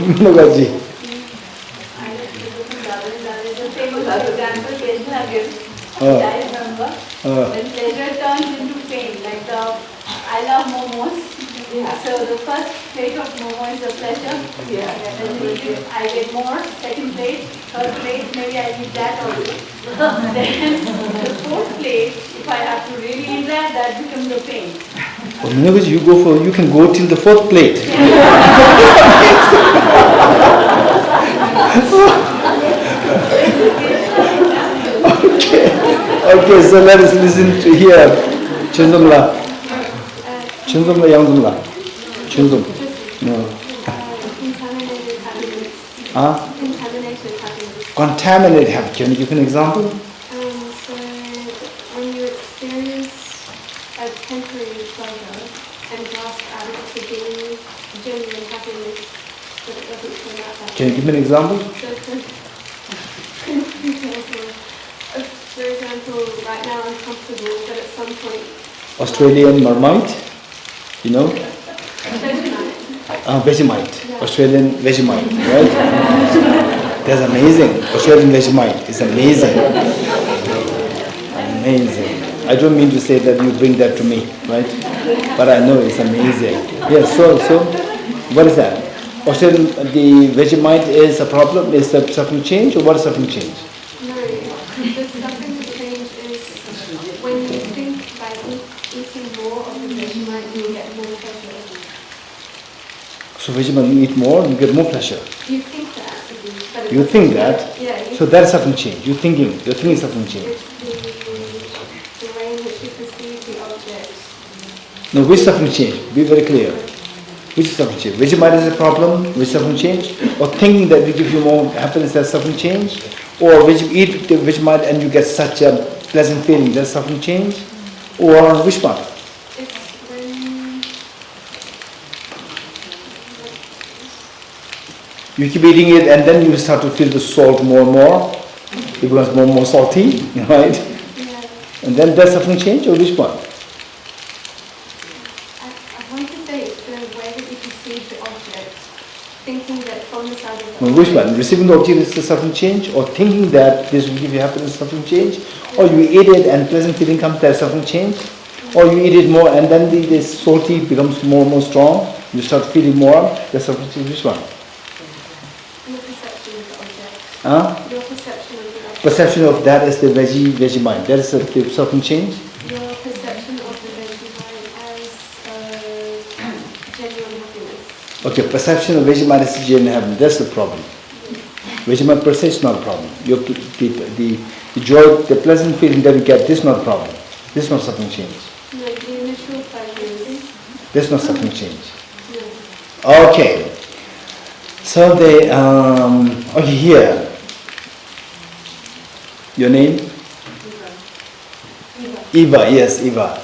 Menugaji. There's a famous example Krishna gives, which Oh. I remember. When pleasure turns into pain, like I love momos. So the first plate of momo is a pleasure. And then I get more, second plate, third plate, maybe I eat that also. Then the fourth plate, if I have to really eat that, that becomes a pain. Oh, Menugaji, you can go till the fourth plate. Okay, so let us listen to here. Chundumla. Chundumla, Yangdumla. Chundum. No. Contaminated happiness. Huh? Contaminated happiness. Contaminate happiness. Can you give an example? So when you experience a temporary pleasure and grasp at it to gain genuine happiness, but it doesn't turn out that Can you give me an example? For example, right now I'm comfortable, but at some point, Australian Marmite, you know? Vegemite. Vegemite. Yeah. Australian Vegemite, right? That's amazing. Australian Vegemite is amazing. Amazing. I don't mean to say that you bring that to me, right? But I know it's amazing. Yes, so what is that? Australian, the Vegemite is a problem, is the suffering change, or what is suffering change? No, the suffering change is when you think by eating more of the Vegemite, you'll get more pleasure. So Vegemite, you eat more, you get more pleasure. You think that. But You think that? Yeah. So that's suffering change. You're thinking suffering change. It's the way in which you perceive the object. No, which suffering change? Be very clear. Which is suffering change? Vegemite is a problem, which suffering change? Or thinking that will give you more happiness, that's suffering change? Or when you eat the Vegemite and you get such a pleasant feeling, that's suffering change? Or which one? It's when You keep eating it and then you start to feel the salt more and more. It becomes more and more salty, right? yeah, And then that's suffering change, or which one? I want to say it's the way that you perceive the object, thinking that from the side of the Well, which one? Receiving the object is the suffering change, or thinking that this will give you happiness, suffering change? Or you eat it and pleasant feeling comes, that's suffering change? Or you eat it more and then the salty becomes more and more strong, you start feeling more, that's suffering change, which one? Your perception of the object. Huh? Your perception of the object. Perception of that is the veggie mind, that is the suffering change? Your perception of the Vegemite as genuine happiness. Okay, perception of Vegemite as genuine happiness, that's the problem. Vegemite per se is not a problem. The joy, the pleasant feeling that you get, this is not a problem. This is not suffering change. No, the initial pleasures. This is not suffering change. No. Okay. So they, okay, here. Your name? Eva, yes, Eva.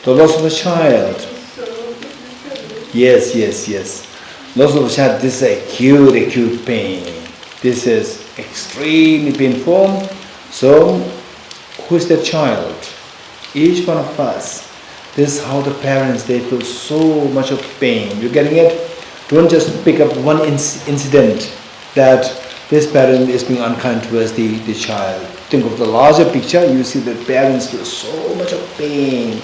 The loss of a child. Yes, yes, yes. Loss of a child, this is acute pain. This is extremely painful. So, who is the child? Each one of us. This is how the parents, they feel so much of pain. You're getting it? Don't just pick up one incident that this parent is being unkind towards the child. Think of the larger picture, you see that parents feel so much of pain.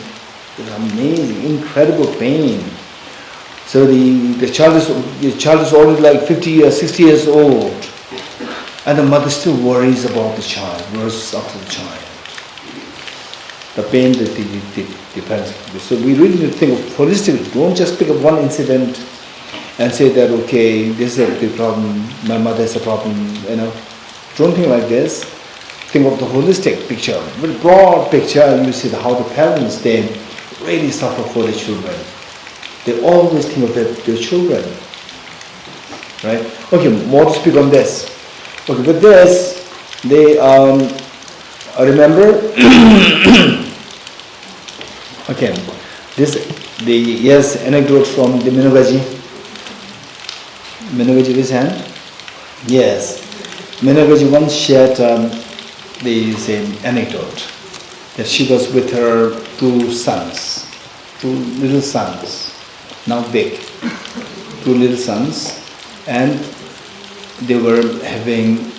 It's amazing, incredible pain. So the child is already like 50 years, 60 years old. And the mother still worries about the child, worries after the child. The pain that the parents feel. So we really need to think of holistically. Don't just pick up one incident and say that, okay, this is the problem, my mother is a problem, you know. Don't think like this. Think of the holistic picture. With broad picture, you see how the parents, they really suffer for their children. They always think of their children. Right? Okay, more to speak on this. Okay, with this, they remember. Okay, yes, anecdote from the Menugaji. Menugaji, this hand. Yes, Menugaji once shared the same anecdote. that she was with her two little sons, now big, two little sons, and they were having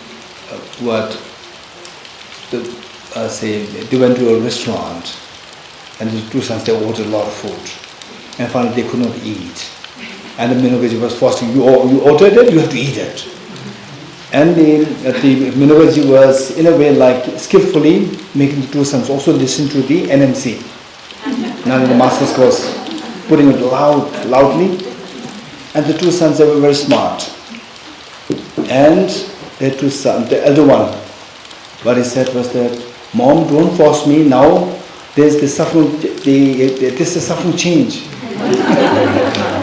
they went to a restaurant, and the two sons, they ordered a lot of food, and finally they could not eat. And the Minoguchi was forcing, you ordered it, you have to eat it. And the Minoguchi was, in a way, like skillfully making the two sons also listen to the NMC. Now the master's was putting it loudly, and the two sons, they were very smart. And the two sons, the elder one, what he said was that, Mom, don't force me now. There's the suffering. This is suffering change.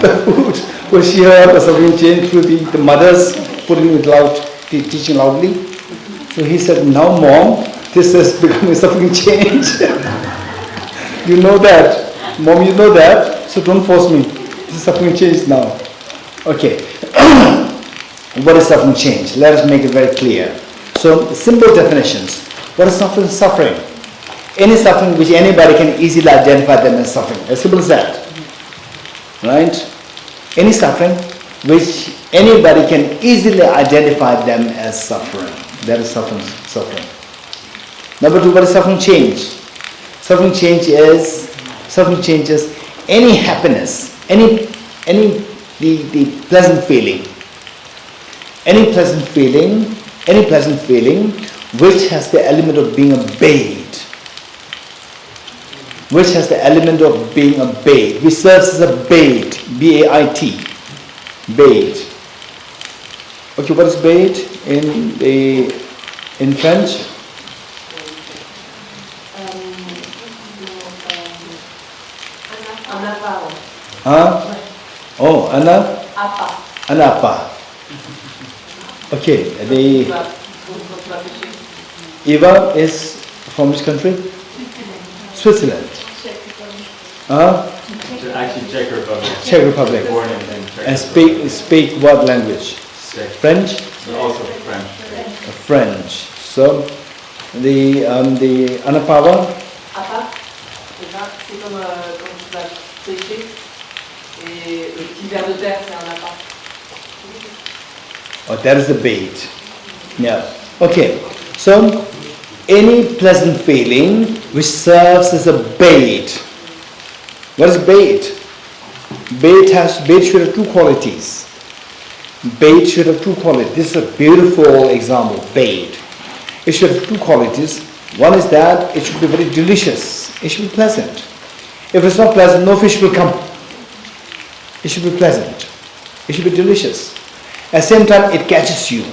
The food was she heard the suffering change through the mothers putting it loud, teaching loudly. So he said, now, Mom, this has become a suffering change. You know that, Mom. You know that. So don't force me. This is suffering change now. Okay. What is suffering change? Let us make it very clear. So, simple definitions. What is suffering? Suffering. Any suffering which anybody can easily identify them as suffering. As simple as that. Right? Any suffering which anybody can easily identify them as suffering. That is suffering. Number two, what is suffering change? Suffering change is any happiness, the pleasant feeling. Any pleasant feeling which has the element of being obeyed. Which serves as a bait, B-A-I-T, bait. Okay, what is bait in French? Huh? Oh, Anapa. Okay, Eva is from which country? Switzerland. Actually, Czech Republic. Czech Republic. Born in Czech And Republic. speak what language? Czech. French? Also French. French. So the Anapava? Apa, c'est comme quand tu vas pêcher et le petit ver de terre, c'est un appât. Oh, that is the bait. Yeah. Okay. So any pleasant feeling which serves as a bait. What is bait? Bait should have two qualities. This is a beautiful example. Bait. It should have two qualities. One is that it should be very delicious. It should be pleasant. If it's not pleasant, no fish will come. It should be pleasant. It should be delicious. At the same time, it catches you.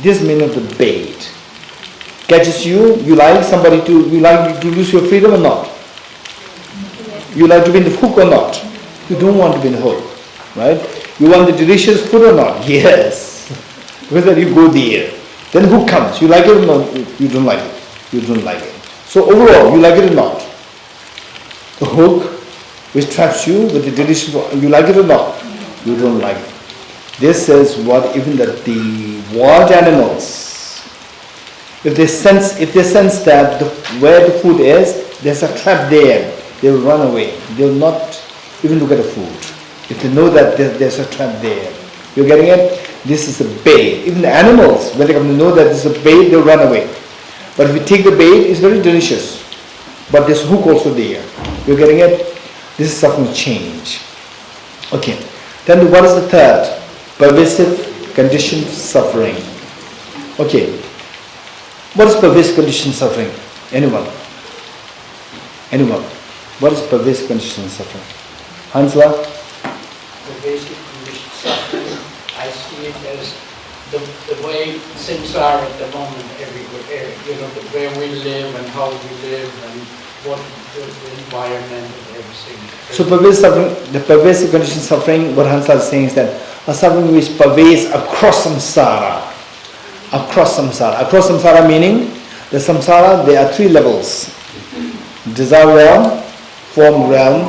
This is the meaning of the bait. Catches you. You like to lose your freedom or not? You like to be in the hook or not? You don't want to be in the hook, right? You want the delicious food or not? Yes. Whether you go there, then hook comes. You like it or not? You don't like it. You don't like it. So overall, you like it or not? The hook which traps you with the delicious food, you like it or not? You don't like it. This is what even the wild animals, if they sense that where the food is, there's a trap there, they will run away. They will not even look at the food. If they know that there's a trap there. You're getting it? This is a bait. Even the animals, when they come to know that this is a bait, they'll run away. But if you take the bait, it's very delicious. But there's a hook also there. You're getting it? This is suffering change. Okay. Then what is the third? Pervasive conditioned suffering. Okay. What is pervasive conditioned suffering? Anyone? What is pervasive conditioned suffering? Hansla? Pervasive conditioned suffering, I see it as the way things are at the moment everywhere. Where we live and how we live and what the environment and everything. So pervasive suffering, the pervasive conditioned suffering, what Hansla is saying is that a suffering which pervades across samsara. Across samsara meaning, the samsara, there are three levels. Desire realm, form realm,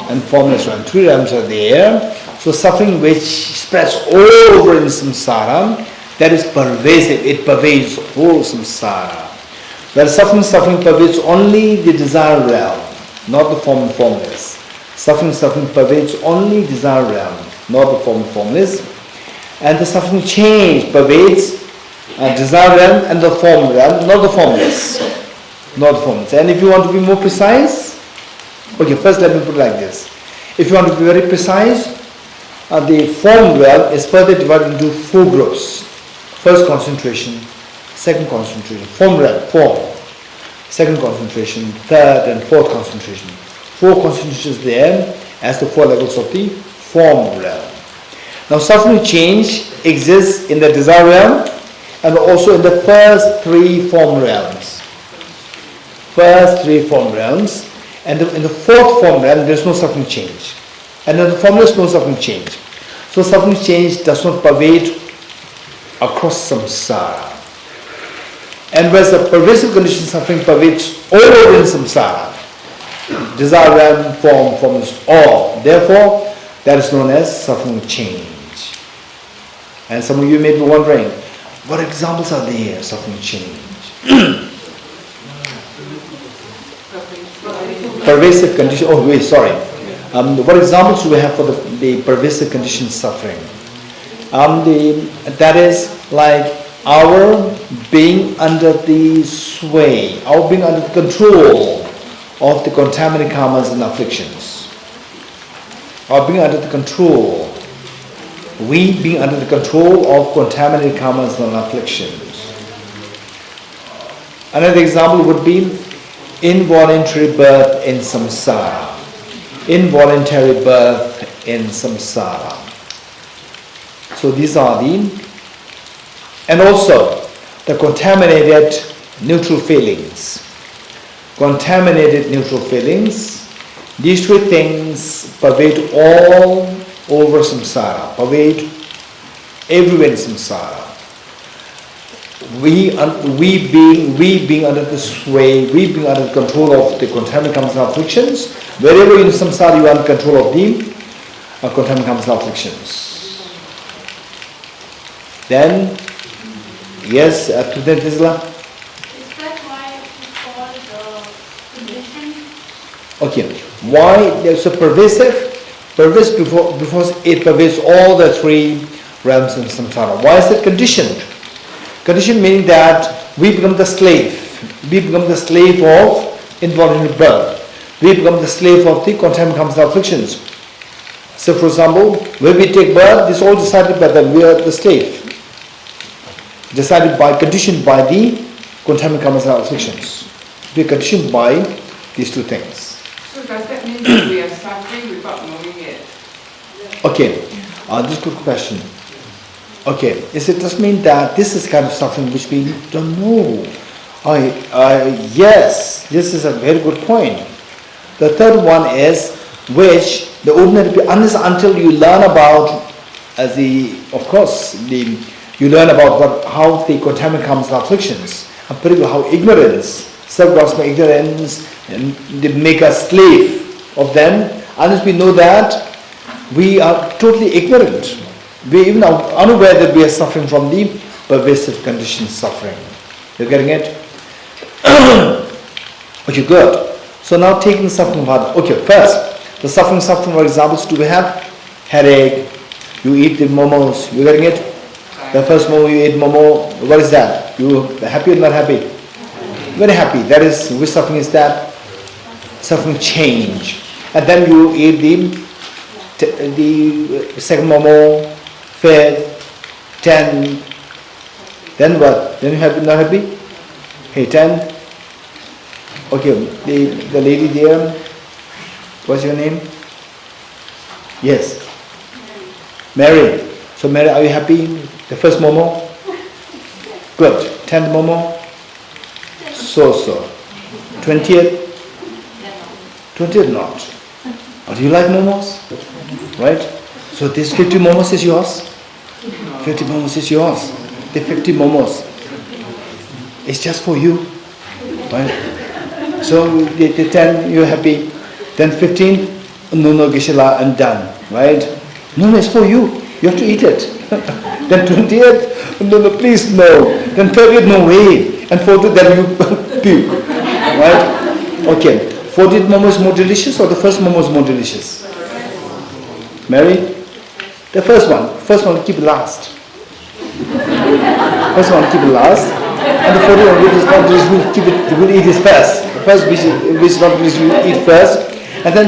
and formless realm. Three realms are there. So suffering which spreads all over in samsara, that is pervasive. It pervades whole samsara. Where suffering pervades only the desire realm, not the form and formless. Suffering pervades only desire realm, not the form and formless. And the suffering change pervades desire realm and the form realm, not the formless. Not the formless. And if you want to be more precise, okay, first let me put it like this. If you want to be very precise, the form realm is further divided into 4 groups. First concentration, second concentration, form realm, form. Second concentration, third and fourth concentration. 4 concentrations there as the 4 levels of the form realm. Now suffering change exists in the desire realm and also in the first 3 form realms. First 3 form realms, and in the 4th form realm there is no suffering change. And in the formless no suffering change. So suffering change does not pervade across samsara. And whereas the pervasive condition suffering pervades all over in samsara, desire realm, form, formless, all. Therefore, that is known as suffering change. And some of you may be wondering, what examples are there, suffering change? Pervasive condition, oh wait, sorry. What examples do we have for the pervasive condition suffering? That is like our being under the sway, our being under the control of the contaminated karmas and afflictions. Our being under the control, we being under the control of contaminated karmas and afflictions. Another example would be involuntary birth in samsara. Involuntary birth in samsara. So these are and also the contaminated neutral feelings. Contaminated neutral feelings. These 3 things pervade all over samsara, pervade everywhere in samsara. We being under the sway, we being under the control of the contaminated karmas and afflictions. Wherever in samsara you are under control of the contaminated karmas and afflictions. Then, yes, to that Isla. Is that why it's called condition? Okay, why there's a pervasive because it pervades all the 3 realms in samsara. Why is it conditioned? Conditioned meaning that we become the slave. We become the slave of involuntary birth. We become the slave of the contaminated karmas and afflictions. So for example, when we take birth, this is all decided by them. We are the slave. Decided by, conditioned by the contaminated karmas and afflictions. We are conditioned by these 2 things. So does that mean that we are suffering without knowing it? Okay, this is a good question. Okay, yes, it does mean that this is kind of suffering which we don't know. Yes, this is a very good point. The third one is which the ordinary people, until you learn about you learn about how the contaminant comes to afflictions, and particularly how ignorance, self-grasping ignorance, and they make us slave of them. Unless we know that, we are totally ignorant. We even are unaware that we are suffering from the pervasive condition suffering. You're getting it? Okay, good. So now taking suffering part. Okay, first, the suffering, for examples, do we have? Headache, you eat the momos, you getting it? The first momo you eat momo, what is that? You happy or not happy? Very happy. That is, which suffering is that? Suffering change. And then you eat the second momo, 5th, 10th. Then what? Then you happy, not happy? Hey, 10. Okay, the lady there, what's your name? Yes. Mary. So Mary, are you happy? The first momo? Good. 10th momo? So. 20th? 20th not. Oh, do you like momos? Right? So this 50 momos is yours? 50 momos is yours. The 50 momos. It's just for you. Right? So the 10, you're happy. Then 15, no, Geshe, I'm done. Right? No, it's for you. You have to eat it. Then 20th, No, please, no. Then 30th, no way. And 40th, then you puke. Right? Okay. 40th momo is more delicious or the first momo is more delicious? Mary? The first one. First one, keep it last. First one, keep it last. And the 40th one, which is not delicious, we'll eat it first. The first, which is not delicious, we'll eat first. And then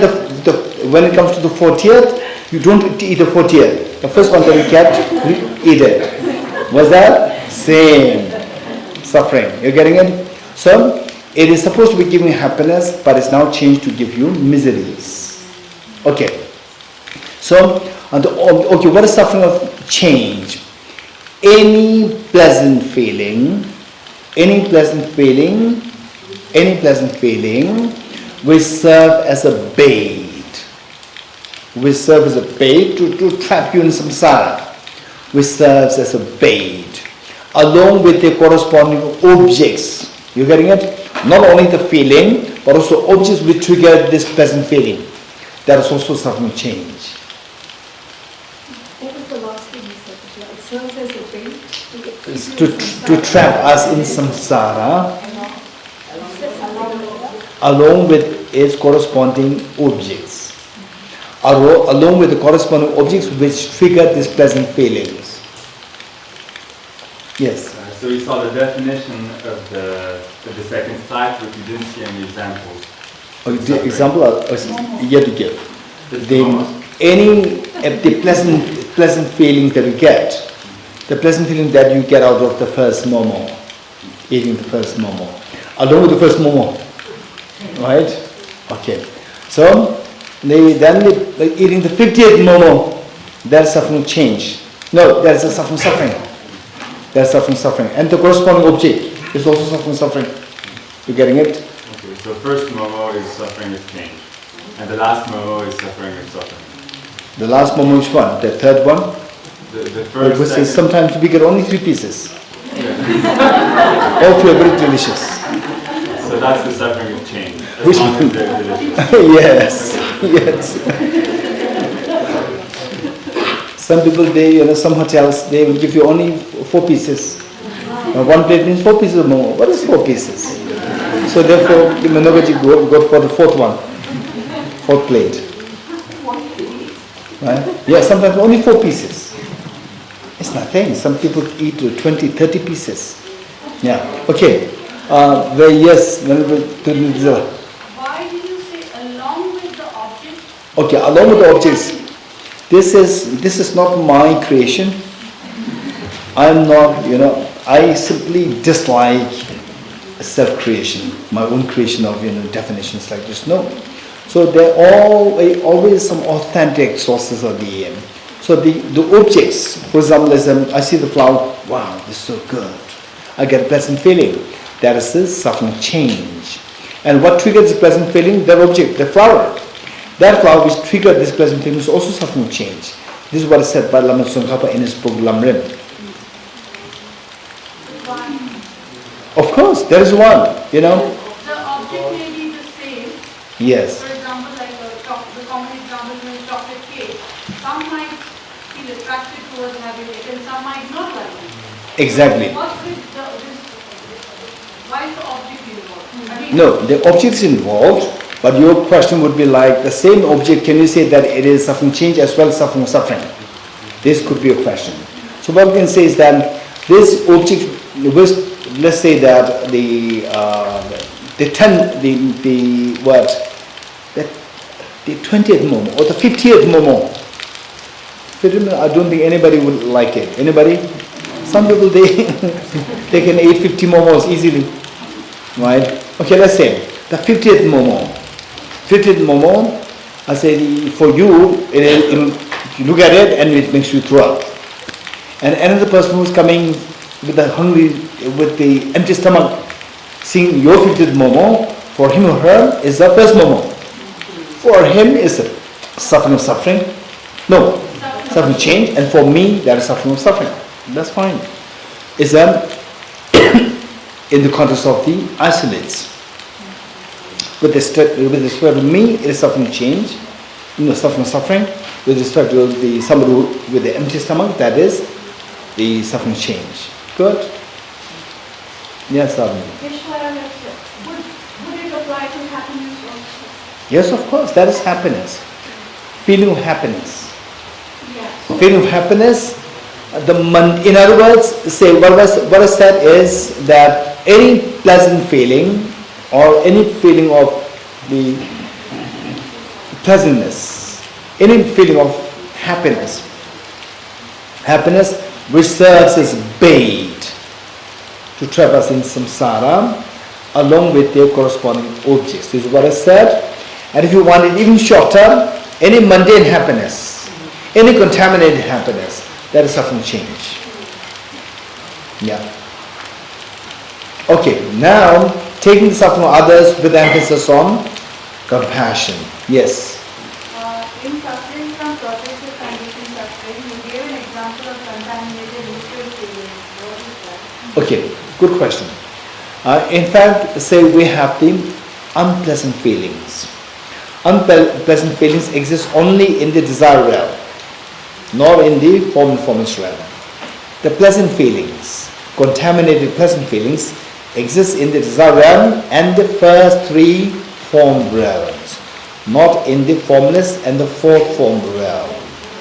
when it comes to the 40th, you don't eat the 40th. The first one that you kept, you eat it. Was that? Same. Suffering. You're getting it? So, it is supposed to be giving happiness, but it's now changed to give you miseries. Okay. So, okay, what is suffering of change? Any pleasant feeling will serve as a bait. Will serve as a bait to trap you in samsara. Which serves as a bait, along with the corresponding objects. You getting it? Not only the feeling, but also objects which trigger this pleasant feeling. That is also suffering change. What was the last thing you said? It serves as a bait It's to trap us in samsara, along with its corresponding objects. Along with the corresponding objects which trigger these pleasant feelings. Yes? So we saw the definition of the second type, but we didn't see any examples. The example is yet to give. The pleasant feeling that you get, the pleasant feeling that you get out of the first momo, eating the first momo, along with the first momo, right? Okay. So, then eating the 50th momo, that's suffering change. No, that's a suffering. That's suffering. And the corresponding object is also suffering. You getting it? Okay, so first momo is suffering with change. And the last momo is suffering with suffering. The last momo is one. The third one? The first, which is sometimes we get only 3 pieces. All 3 are very delicious. So that's the suffering with change. Which long one? as they're delicious. Yes. Some people, some hotels, they will give you only 4 pieces. 1 plate means 4 pieces of momo. What is 4 pieces? So therefore, the Manogaji go for the 4th one. 4th plate. Right? Yeah, sometimes only 4 pieces. It's nothing. Some people eat 20, 30 pieces. Yeah. Okay. Yes. Why did you say along with the object? Okay, along with the objects. This is not my creation. I'm not, I simply dislike self-creation, my own creation of, definitions like this. No. So there are always some authentic sources of the So the objects, for example, as I see the flower, wow, this is so good. I get a pleasant feeling. That is the suffering change. And what triggers the pleasant feeling? That object, the flower. That flower which triggered this pleasant feeling is also suffering change. This is what is said by Lama Tsongkhapa in his book Lamrim. Of course, there is one, The object may be the same. Yes. For example, like the common example is chocolate cake. Some might feel attracted towards having it and some might not like it. Exactly. What's with why is the object involved? No, the object is involved, but your question would be like, the same object, can you say that it is suffering change as well as suffering? This could be a question. So what we can say is that this object, let's say that the 20th momo or the 50th momo, I don't think anybody would like it. Anybody? Some people, they can eat 50 momos easily, right? Okay, let's say the 50th momo. 50th momo, I say for you, you look at it and it makes you throw up. And another person who's coming with the empty stomach, seeing your 50th momo, for him or her is the first momo. For him is suffering. No, suffering change, and for me that is suffering. That's fine. It's in the context of the isolates. With respect to me, it is suffering change, suffering. With respect to somebody with the empty stomach, that is the suffering change. Good? Yes, Arvind. Would it apply to happiness also? Yes, of course, that is happiness. Feeling of happiness. Yes. Feeling of happiness, in other words, say what I said is that any pleasant feeling or any feeling of the pleasantness, any feeling of happiness which serves as bait to trap us in samsara along with their corresponding objects. This is what I said. And if you want it even shorter, any mundane happiness, any contaminated happiness, that is suffering change. Yeah. Okay, now taking the suffering of others with emphasis on compassion. Yes. In suffering from protective condition suffering, you gave an example of contaminated neutral feelings. What is that? Okay, good question. In fact, say we have the unpleasant feelings. Unpleasant feelings exist only in the desire realm, nor in the form and formless realm. The pleasant feelings, contaminated pleasant feelings, exist in the desire realm and the first three form realms, not in the formless and the fourth form realm.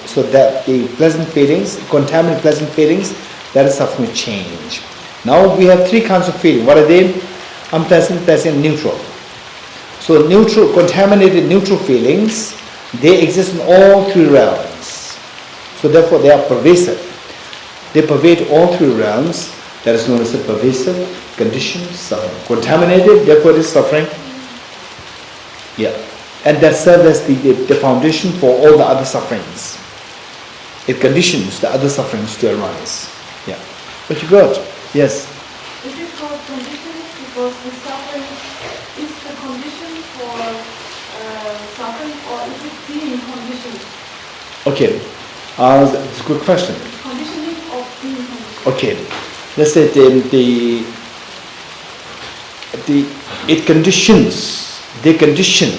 So that the pleasant feelings, contaminated pleasant feelings, that is suffering change. Now we have three kinds of feeling. What are they? Unpleasant, pleasant, neutral. So neutral, contaminated neutral feelings, they exist in all three realms. So therefore they are pervasive. They pervade all three realms. That is known as a pervasive condition, suffering. Contaminated, therefore it is suffering. Yeah. And that serves as the foundation for all the other sufferings. It conditions the other sufferings to arise. Yeah. But you got, yes. Is it called conditioning because the suffering is the condition for suffering, or is it being conditioned? Okay. That's a good question. Conditioning of being conditioned. Okay. Let's say it conditions, they condition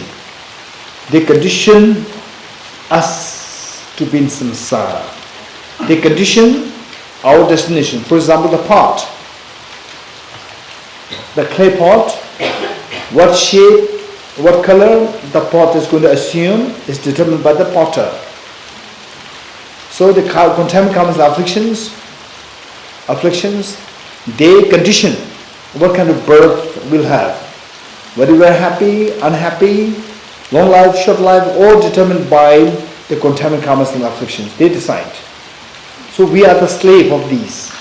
us to be in samsara. They condition our destination. For example, the pot, the clay pot, what shape, what color the pot is going to assume is determined by the potter. So the contaminant karmas and afflictions, they condition what kind of birth we'll have. Whether we are happy, unhappy, long life, short life, all determined by the contaminant karmas and afflictions. They decide. So we are the slave of these.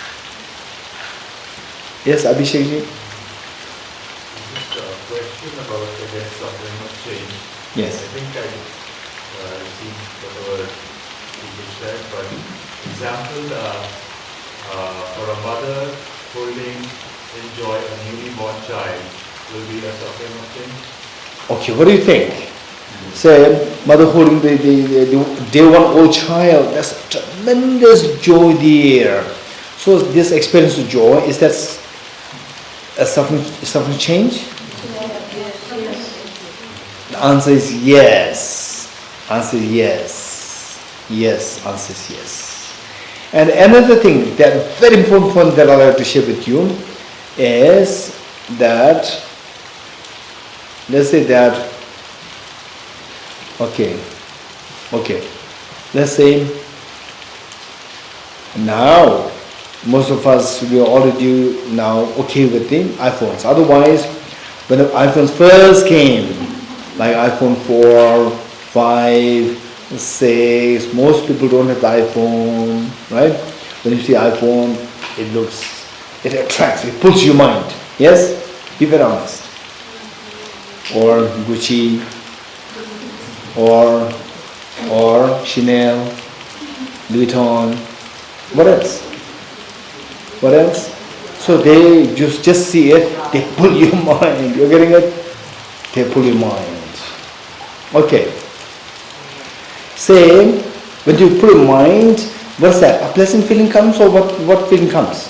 Yes, Abhishek ji? Just a question about, I guess, suffering of change. Yes. I think I seen whatever you said, but example, for a mother holding in joy a newly born child will be a suffering of change. Okay, what do you think? Say, mother holding the day one old child, that's tremendous joy there. So this experience of joy, is that a suffering change? The answer is yes. Answer is yes. Yes, answer is yes. And another thing, that very important point that I'd like to share with you is that, let's say that, okay, let's say now most of us, we are already now okay with the iPhones. Otherwise, when the iPhones first came, like iPhone 4, 5, 6, most people don't have the iPhone, right? When you see iPhone, it attracts, it pulls your mind. Yes? Be very honest. Or Gucci, or Chanel, Louis Vuitton. What else? What else? So they just see it, they pull your mind. You're getting it? They pull your mind. Okay. Say, when you pull your mind, what's that? A pleasant feeling comes, or what feeling comes?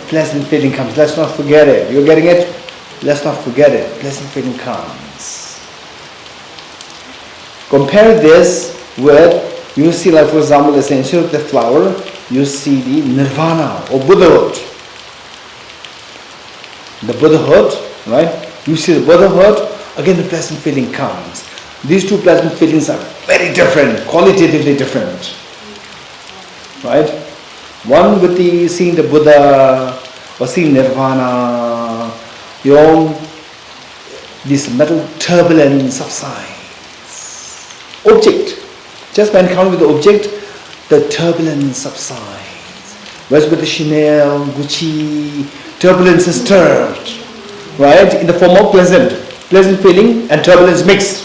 Pleasant feeling comes. Let's not forget it. You're getting it? Let's not forget it. Pleasant feeling comes. Compare this with You see, like for example, let's say instead of the flower, you see the nirvana or Buddhahood. The Buddhahood, right? You see the Buddhahood, again the pleasant feeling comes. These two pleasant feelings are very different, qualitatively different. Right? One with the seeing the Buddha or seeing nirvana, this mental turbulence subsides. Object. Just by encountering with the object, the turbulence subsides. Whereas with the Chanel, Gucci, turbulence is stirred. Right? In the form of pleasant feeling and turbulence mixed.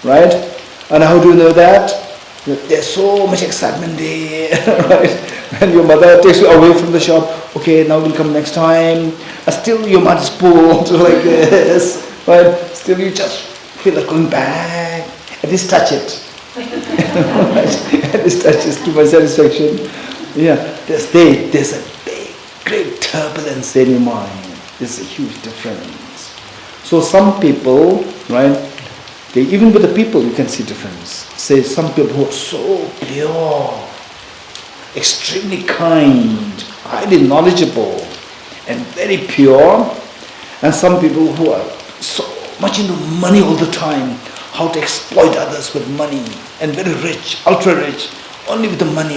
Right? And how do you know that? There's so much excitement there. Right? When your mother takes you away from the shop, okay, now we'll come next time. And still your mind is pulled like this. Right? Still you just feel like going back. At least touch it. At least touch it to my satisfaction. Yeah, there's a big, great turbulence in your mind. There's a huge difference. So some people, right, even with the people you can see difference. Say some people who are so pure, extremely kind, highly knowledgeable, and very pure, and some people who are so much into money all the time, how to exploit others with money, and very rich, ultra rich, only with the money.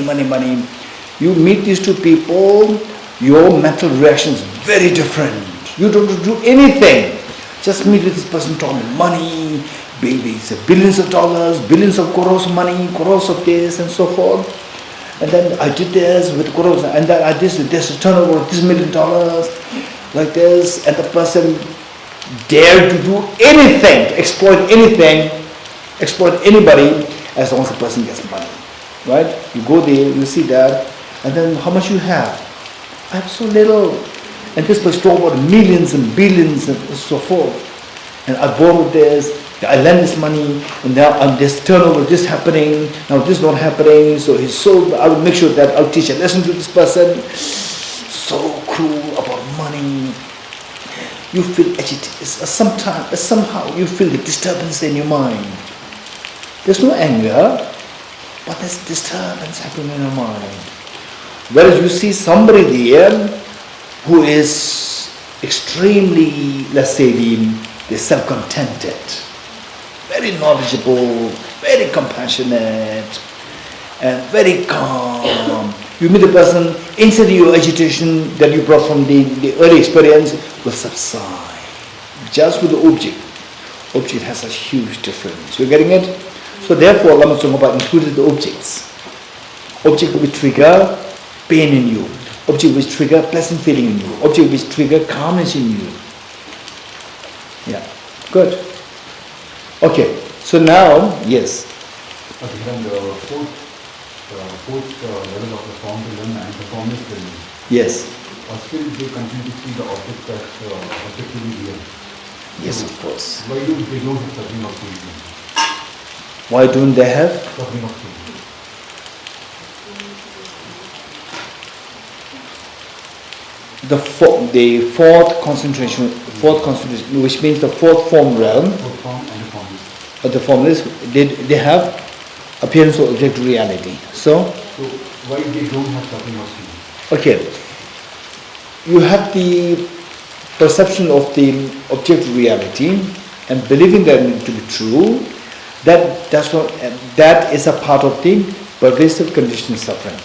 You meet these two people, your mental reaction is very different. You don't do anything. Just meet with this person talking money, maybe it's billions of dollars, billions of crores of money, crores of this and so forth. And then I did this with crores, and then I did this turnover of $1 million, like this, and the person dared to do anything, to exploit anything, exploit anybody, as long as the person gets money. Right? You go there, you see that, and then how much you have? I have so little. And this person talk about millions and billions and so forth. And I borrowed this, I lend this money, and now this turnover, this happening, now this not happening, so I will make sure that I'll teach a lesson to this person. So cruel about money. You feel agitated. Somehow you feel the disturbance in your mind. There's no anger, but there's disturbance happening in your mind. Whereas you see somebody there who is extremely, let's say, they're self-contented, very knowledgeable, very compassionate, and very calm. You meet a person, instantly your agitation that you brought from the early experience will subside. Just with the object. Object has a huge difference. You're getting it? So therefore, Lama Tsongkhapa included the objects. Object will trigger pain in you. Object will trigger pleasant feeling in you. Object will trigger calmness in you. Yeah. Good. Okay. So now, yes. Okay, then the fourth level of the form vision and the form is vision. Yes. Still they continue to see the object as objectively real. Yes, so of course. Why do they don't have suffering of feeling? Why don't they have? Suffering of feeling. The fourth concentration, which means the fourth form realm. Fourth form and the formless. The formless, they have appearance of objective reality. So why they don't have suffering of feeling? Okay. You have the perception of the objective reality and believing that to be true. That is a part of the pervasive conditioned suffering,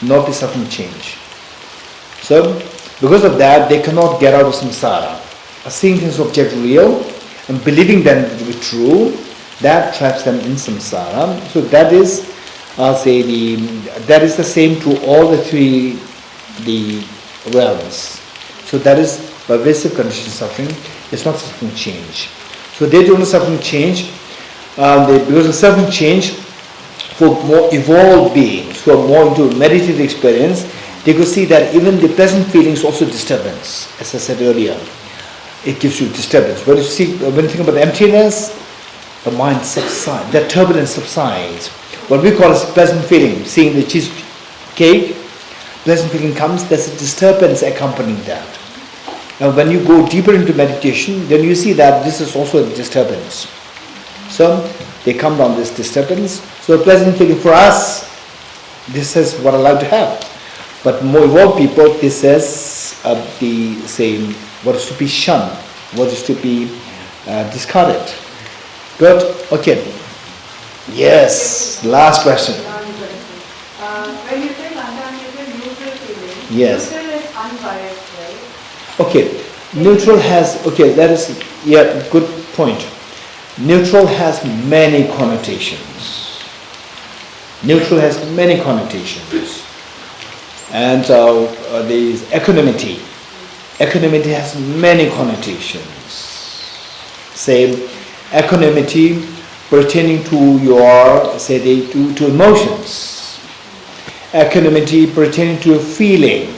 not the suffering change. So, because of that, they cannot get out of samsara. Seeing things objectively real and believing them to be true, that traps them in samsara. So that is, that is the same to all the three realms. So that is pervasive conditioned suffering. It's not suffering change. So they don't have suffering change. Because of suffering change, for more evolved beings who are more into meditative experience, they could see that even the pleasant feelings also disturbance. As I said earlier, it gives you disturbance. When you think about the emptiness, the mind subsides, that turbulence subsides. What we call as pleasant feeling, seeing the cheesecake, pleasant feeling comes, there's a disturbance accompanying that. Now when you go deeper into meditation, then you see that this is also a disturbance. So they come down this disturbance. So a pleasant feeling for us, this is what I like to have. But more evolved people, this is the same, what is to be shunned, what is to be discarded. Good? Okay. Yes, last question. When you say Landa, you say neutral feeling. Yes. Neutral is unbiased, right? Okay, neutral has, okay, that is, yeah, good point. Neutral has many connotations. Neutral has many connotations. And there is equanimity. Equanimity has many connotations. Say, equanimity pertaining to your, say, to emotions. Equanimity pertaining to a feeling.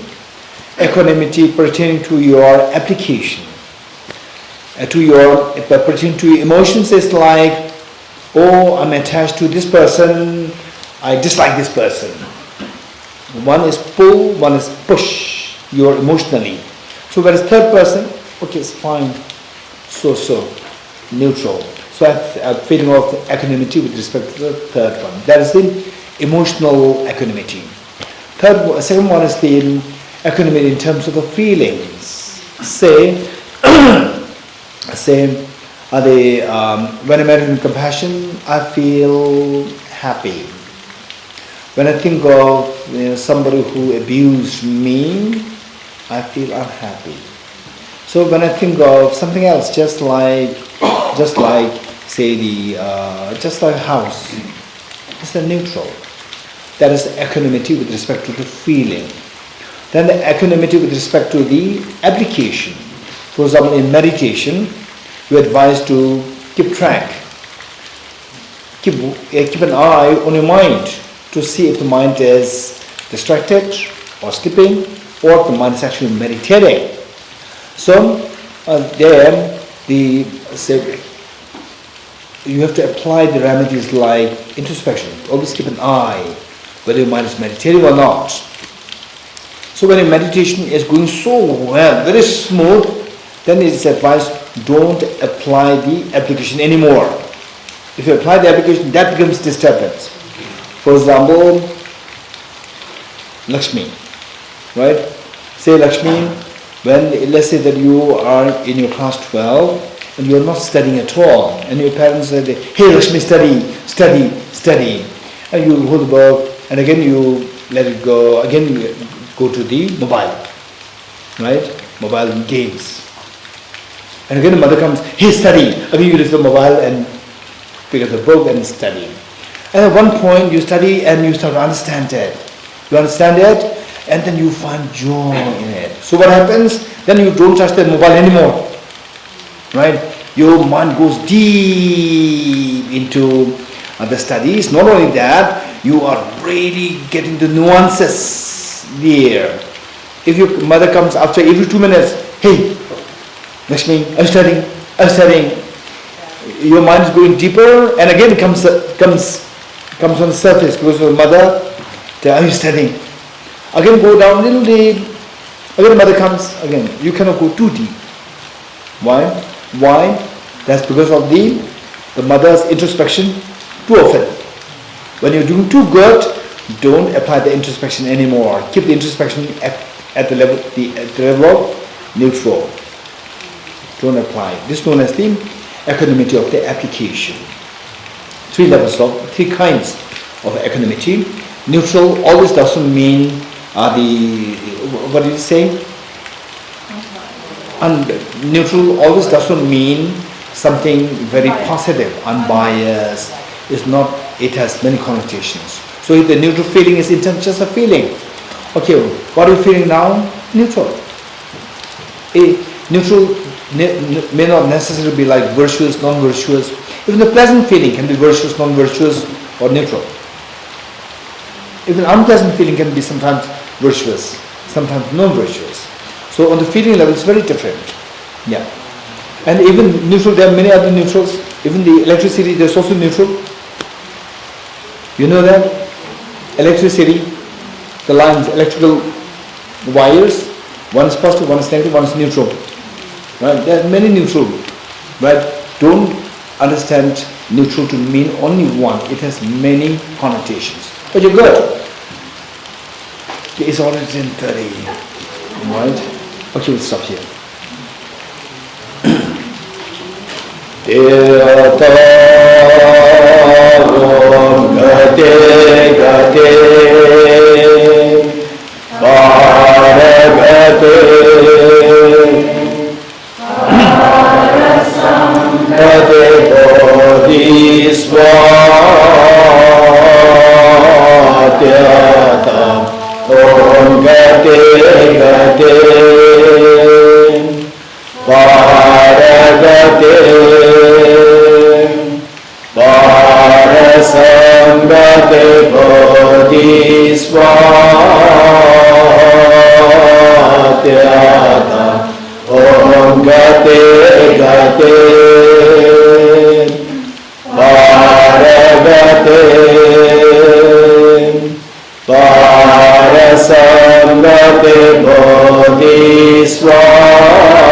Equanimity pertaining to your application. Pertaining to emotions is like, oh, I'm attached to this person, I dislike this person. One is pull, one is push, you're emotionally. So whereas third person, okay, it's fine, so, neutral. So I'm feeling of equanimity with respect to the third one. That is the emotional equanimity. Second one is the equanimity in terms of the feelings. Say, when I'm in compassion, I feel happy. When I think of somebody who abused me, I feel unhappy. So when I think of something else, just like a house, it's a neutral. That is equanimity with respect to the feeling. Then the equanimity with respect to the application. For example, in meditation, you are advised to keep track. Keep an eye on your mind to see if the mind is distracted or sleeping or if the mind is actually meditating. So you have to apply the remedies like introspection. Always keep an eye whether your mind is meditating or not. So when your meditation is going so well, very smooth, then it is advised, don't apply the application anymore. If you apply the application, that becomes disturbance. For example, Lakshmi, right? Say Lakshmi, let's say that you are in your class 12 and you are not studying at all, and your parents say, hey Lakshmi, study, and you hold the book, and again you let it go, again you go to the mobile, right? Mobile games. And again the mother comes, hey study, again you leave the mobile and pick up the book and study. And at one point you study and you start to understand it. You understand it and then you find joy in it. So what happens? Then you don't touch the mobile anymore. Right? Your mind goes deep into the studies. Not only that, you are really getting the nuances there. If your mother comes after every 2 minutes, hey, Lakshmi, I'm studying. Your mind is going deeper and again comes on the surface because your mother, are you studying? Again go down a little deep. Again mother comes, again. You cannot go too deep. Why? That's because of the mother's introspection too often. When you're doing too good, don't apply the introspection anymore. Keep the introspection at the level of neutral. Don't apply. This is known as the equanimity of the application. 3 kinds of equanimity. Neutral always doesn't mean what did you say? Neutral always doesn't mean something very positive, unbiased. It's not. It has many connotations. So if the neutral feeling is just a feeling, okay, what are you feeling now? Neutral. Neutral may not necessarily be like virtuous, non-virtuous. Even the pleasant feeling can be virtuous, non-virtuous, or neutral. Even unpleasant feeling can be sometimes virtuous, sometimes non-virtuous. So on the feeling level, it's very different. Yeah. And even neutral, there are many other neutrals. Even the electricity, there's also neutral. You know that? Electricity, the lines, electrical wires, one is positive, one is negative, one is neutral. Right? There are many neutral. Right? Don't understand neutral to mean only one. It has many connotations. But you're good. It's already in 30. Right? Okay, we'll stop here. Bodhisvata